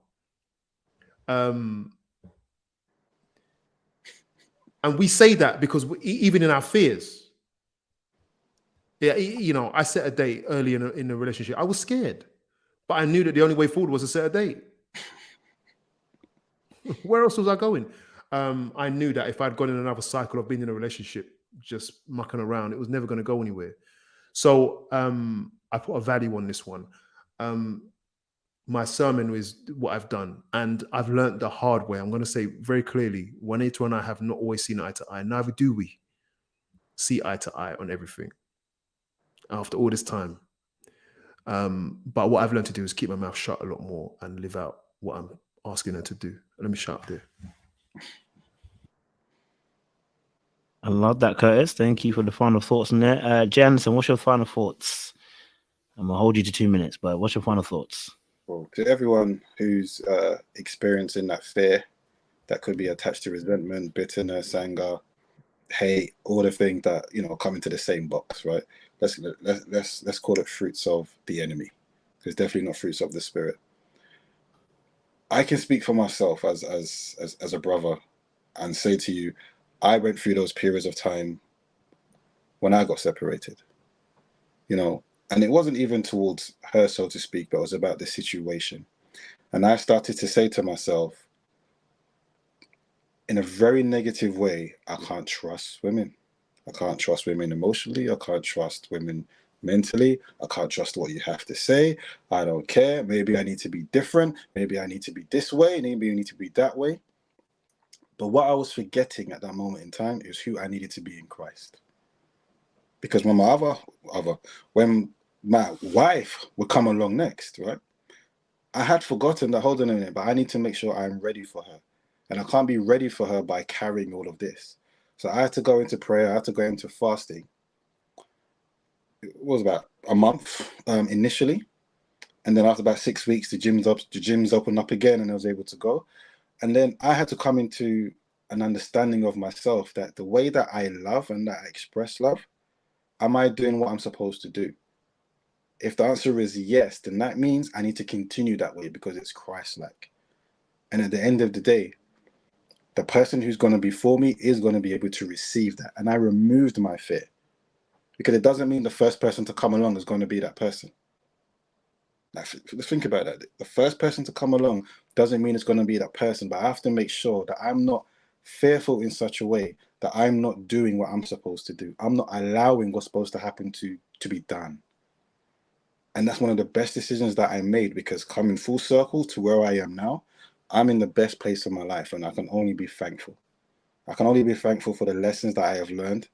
And we say that because even in our fears, yeah, you know, I set a date early in the relationship. I was scared, but I knew that the only way forward was to set a date. Where else was I going? I knew that if I'd gone in another cycle of being in a relationship, just mucking around, it was never going to go anywhere. So I put a value on this one. My sermon is what I've done, and I've learned the hard way. I'm going to say very clearly, Juanito and I have not always seen eye to eye. Neither do we see eye to eye on everything after all this time. But what I've learned to do is keep my mouth shut a lot more and live out what I'm asking her to do. Let me shut up there. I love that, Curtis. Thank you for the final thoughts on there. Jansen, what's your final thoughts? I'm gonna hold you to 2 minutes, but what's your final thoughts? Well, to everyone who's experiencing that fear that could be attached to resentment, bitterness, anger, hate, all the things that, you know, come into the same box, right? Let's call it fruits of the enemy. It's definitely not fruits of the spirit. I can speak for myself as a brother and say to you, I went through those periods of time when I got separated, you know, and it wasn't even towards her, so to speak, but it was about the situation. And I started to say to myself, in a very negative way, I can't trust women. I can't trust women emotionally. I can't trust women mentally. I can't trust what you have to say. I don't care. Maybe I need to be different. Maybe I need to be this way. Maybe I need to be that way. But what I was forgetting at that moment in time is who I needed to be in Christ. Because when when my wife would come along next, right? I had forgotten that, hold on a minute, but I need to make sure I'm ready for her. And I can't be ready for her by carrying all of this. So I had to go into prayer. I had to go into fasting. It was about a month initially. And then after about 6 weeks, the gyms opened up again and I was able to go. And then I had to come into an understanding of myself that the way that I love and that I express love, am I doing what I'm supposed to do? If the answer is yes, then that means I need to continue that way because it's Christ-like. And at the end of the day, the person who's going to be for me is going to be able to receive that. And I removed my fear because it doesn't mean the first person to come along is going to be that person. Let's think about that. The first person to come along doesn't mean it's going to be that person, but I have to make sure that I'm not fearful in such a way that I'm not doing what I'm supposed to do. I'm not allowing what's supposed to happen to be done. And that's one of the best decisions that I made, because coming full circle to where I am now, I'm in the best place of my life and I can only be thankful. I can only be thankful for the lessons that I have learned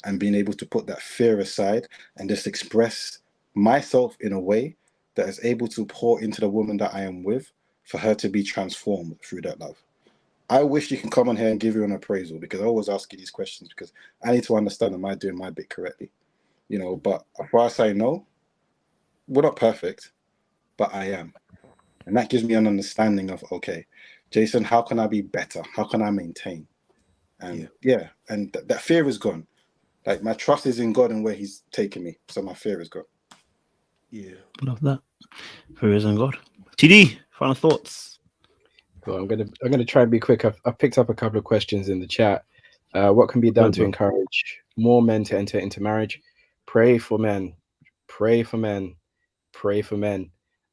and being able to put that fear aside and just express myself in a way that is able to pour into the woman that I am with for her to be transformed through that love. I wish you can come on here and give you an appraisal, because I always ask you these questions because I need to understand, am I doing my bit correctly? You know, but as far as I know, we're not perfect, but I am. And that gives me an understanding of, okay, Jason, how can I be better? How can I maintain? And and that fear is gone. Like, my trust is in God and where he's taking me. So my fear is gone. Yeah. Love that. Fear is in God. TD, final thoughts. Well, I'm gonna try and be quick. I've picked up a couple of questions in the chat. What can be done to encourage more men to enter into marriage? Pray for men. Pray for men. Pray for men.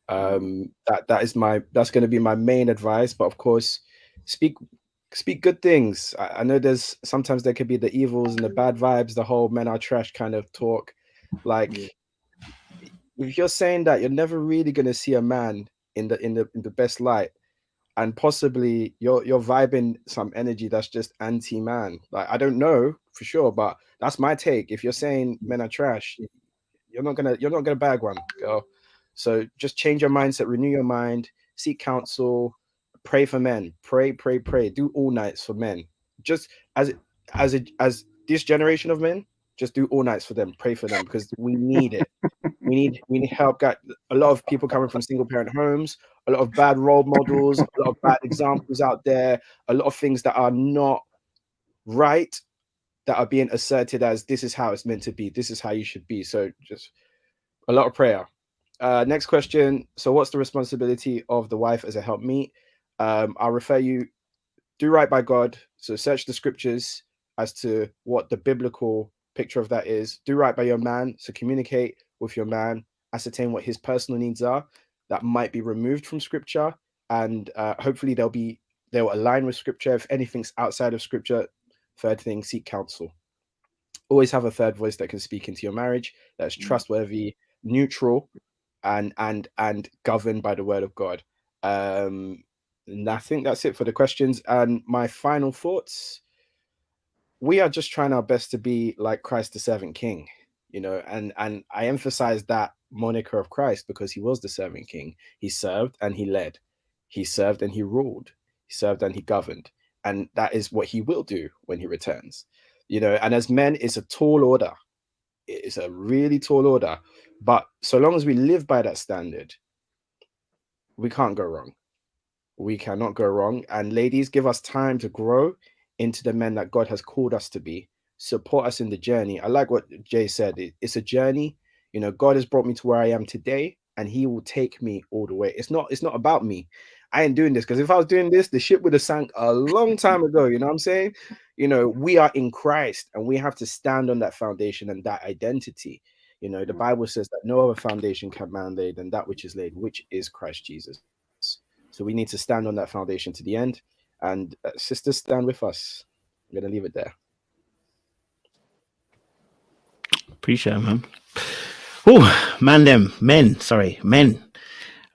That's going to be my main advice. But of course, speak good things. I know sometimes there could be the evils and the bad vibes, the whole men are trash kind of talk. Like, if you're saying that, you're never really going to see a man in the best light, and possibly you're vibing some energy that's just anti-man. Like, I don't know for sure, but that's my take. If you're saying men are trash, you're not gonna bag one, girl. So just change your mindset, renew your mind, seek counsel, pray for men, pray, do all nights for men. Just as this generation of men, just do all nights for them, pray for them, because we need it. We need help. Got a lot of people coming from single parent homes, a lot of bad role models, a lot of bad examples out there, a lot of things that are not right, that are being asserted as this is how it's meant to be, this is how you should be. So just a lot of prayer. Next question. So what's the responsibility of the wife as a helpmeet? I'll refer you, do right by God. So search the scriptures as to what the biblical picture of that is. Do right by your man. So communicate with your man, ascertain what his personal needs are that might be removed from scripture, and hopefully they'll align with scripture. If anything's outside of scripture, third thing, seek counsel. Always have a third voice that can speak into your marriage, that's trustworthy, neutral, and governed by the word of God. And I think that's it for the questions. And my final thoughts: we are just trying our best to be like Christ, the servant king, and I emphasize that moniker of Christ because he was the servant king. He served and he led. He served and he ruled. He served and he governed. And that is what he will do when he returns. And as men, it's a tall order. It's a really tall order. But so long as we live by that standard, we can't go wrong. We cannot go wrong. And ladies, give us time to grow into the men that God has called us to be. Support us in the journey. I like what Jay said. It's a journey. God has brought me to where I am today, and he will take me all the way. It's not about me. I ain't doing this, because if I was doing this, the ship would have sank a long time ago. You know what I'm saying? We are in Christ, and we have to stand on that foundation and that identity. The Bible says that no other foundation can man lay than that which is laid, which is Christ Jesus. So we need to stand on that foundation to the end. And sisters, stand with us. I'm going to leave it there. Appreciate it, man. Oh, men.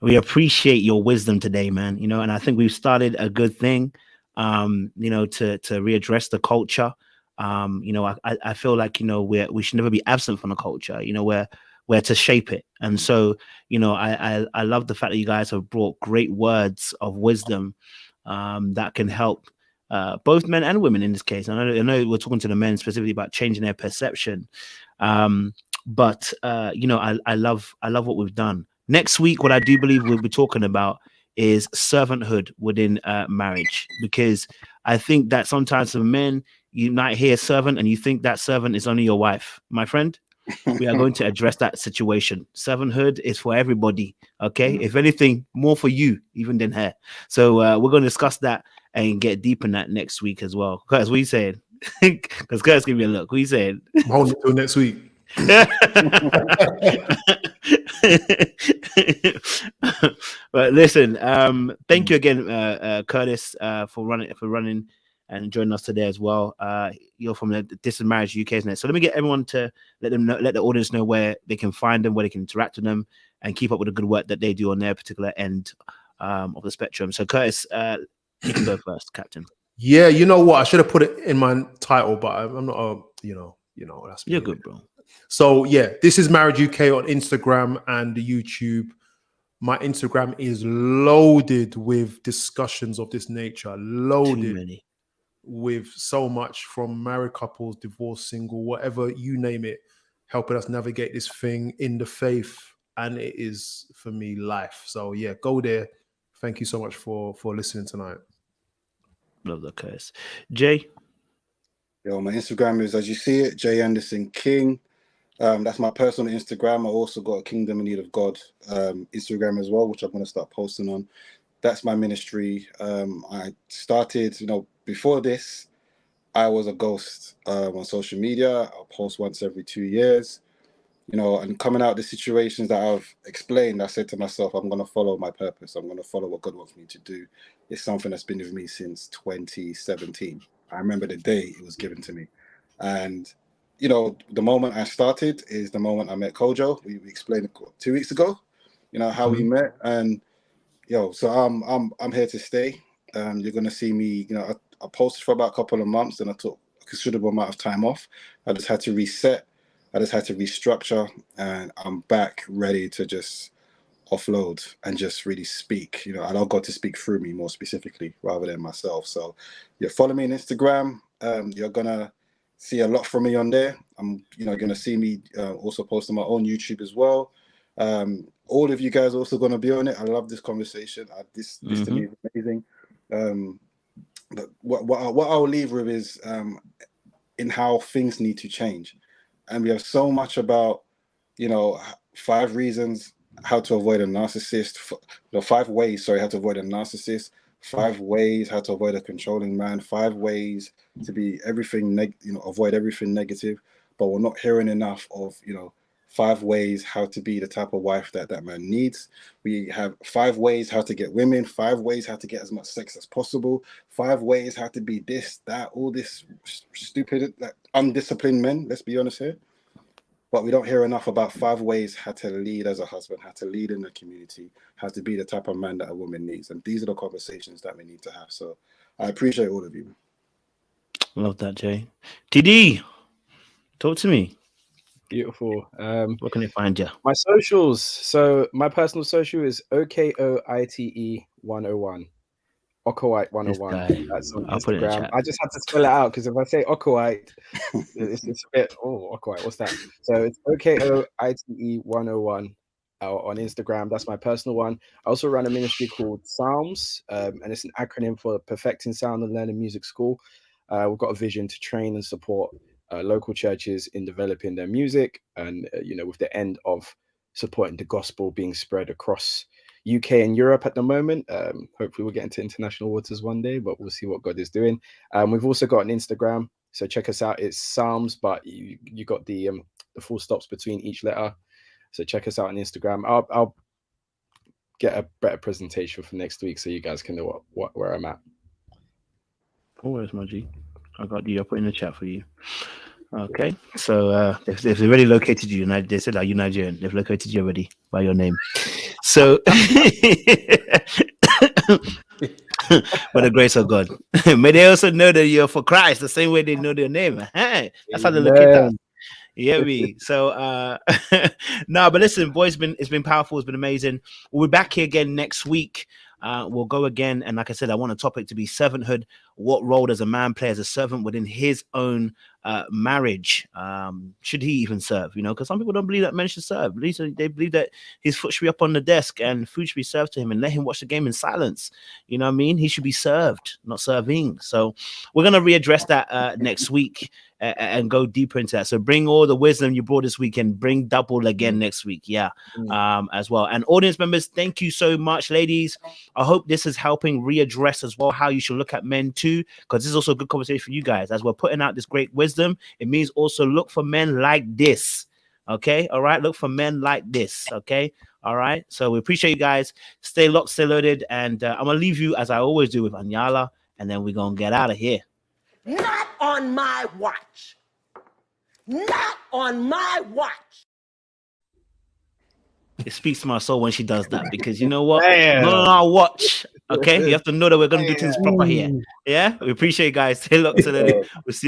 We appreciate your wisdom today, man. And I think we've started a good thing, to readdress the culture. I feel like, we should never be absent from the culture. We're to shape it. And so, I love the fact that you guys have brought great words of wisdom that can help both men and women in this case. I know we're talking to the men specifically about changing their perception. But I love what we've done. Next week, what I do believe we'll be talking about is servanthood within marriage, because I think that sometimes for men, you might hear servant and you think that servant is only your wife. My friend, we are going to address that situation. Servanthood is for everybody. Okay. If anything, more for you even than her. So we're going to discuss that and get deep in that next week as well. Curtis, what are you saying? Because Curtis, give me a look. What are you saying? Hold it till next week. But listen, thank you again, Curtis, for running and joining us today as well. You're from This Is Marriage UK, isn't it? So let me get everyone to let the audience know where they can find them, where they can interact with them, and keep up with the good work that they do on their particular end of the spectrum. So Curtis, you can go first, Captain. Yeah, you know what? I should have put it in my title, but I'm not. That's me. You're good, bro. So yeah, This Is Marriage UK on Instagram and YouTube. My Instagram is loaded with discussions of this nature. Loaded with so much from married couples, divorced, single, whatever, you name it, helping us navigate this thing in the faith. And it is, for me, life. So yeah, go there. Thank you so much for listening tonight. Love that, Curtis. Jay? Yo, my Instagram is, as you see it, J Anderson King. That's my personal Instagram. I also got a Kingdom in Need of God Instagram as well, which I'm going to start posting on. That's my ministry. I started, before this, I was a ghost on social media. I'll post once every 2 years, and coming out of the situations that I've explained, I said to myself, I'm going to follow my purpose. I'm going to follow what God wants me to do. It's something that's been with me since 2017. I remember the day it was given to me. And the moment I started is the moment I met Kojo. We explained it 2 weeks ago, how we met. And so I'm here to stay. You're gonna see me. I posted for about a couple of months, and I took a considerable amount of time off. I just had to reset. I just had to restructure, and I'm back ready to just offload and just really speak. Allow God to speak through me more specifically rather than myself. So, follow me on Instagram. You're gonna see a lot from me on there. I'm, gonna see me also post on my own YouTube as well. All of you guys are also going to be on it. I love this conversation. This to me is amazing. But what I'll leave with is in how things need to change. And we have so much about, 5 reasons how to avoid a narcissist, 5 ways, how to avoid a narcissist, 5 ways how to avoid a controlling man, 5 ways to be everything, avoid everything negative. But we're not hearing enough of, 5 ways how to be the type of wife that man needs. We have 5 ways how to get women, 5 ways how to get as much sex as possible, 5 ways how to be this, that, all this stupid, undisciplined men, let's be honest here. But we don't hear enough about 5 ways how to lead as a husband, how to lead in the community, how to be the type of man that a woman needs. And these are the conversations that we need to have. So I appreciate all of you. Love that, Jay. TD, talk to me. Beautiful. Where can I find you? My socials. So my personal social is OKOITE101. Okoite 101. That's on Instagram. I just had to spell it out because if I say Okoite, it's a bit, Okoite, what's that? So it's OKOITE 101 on Instagram. That's my personal one. I also run a ministry called Psalms, and it's an acronym for Perfecting Sound and Learning Music School. We've got a vision to train and support local churches in developing their music, and with the end of supporting the gospel being spread across UK and Europe at the moment. Hopefully we'll get into international waters one day, but we'll see what God is doing. We've also got an Instagram, so check us out. It's Psalms, but you got the full stops between each letter. So check us out on Instagram. I'll get a better presentation for next week so you guys can know where I'm at. Where's my G? I got you. I'll put in the chat for you. Okay, so if they've already located you, they said, "Are you Nigerian?" They've located you already by your name. So, by the grace of God, may they also know that you're for Christ the same way they know their name. Hey, that's how they look at us. Yeah, me. So, no, but listen, boys, it's been powerful. It's been amazing. We'll be back here again next week. We'll go again, and like I said, I want a topic to be servanthood. What role does a man play as a servant within his own marriage? Should he even serve? Because some people don't believe that men should serve. They believe that his foot should be up on the desk and food should be served to him, and let him watch the game in silence. You know what I mean? He should be served, not serving. So we're gonna readdress that next week and go deeper into that. So bring all the wisdom you brought this week and bring double again next week. Yeah, as well. And audience members, thank you so much, ladies. I hope this is helping readdress as well how you should look at men too, because this is also a good conversation for you guys. As we're putting out this great wisdom, it means also look for men like this. Okay, all right, look for men like this. Okay, all right. So we appreciate you guys. Stay locked, stay loaded, and I'm gonna leave you as I always do with Anyala, and then we're gonna get out of here. Not on my watch. Not on my watch. It speaks to my soul when she does that, because you know what? Not on our watch. Okay, you have to know that we're gonna do things proper here. Yeah, we appreciate you guys. Stay locked. We'll see you.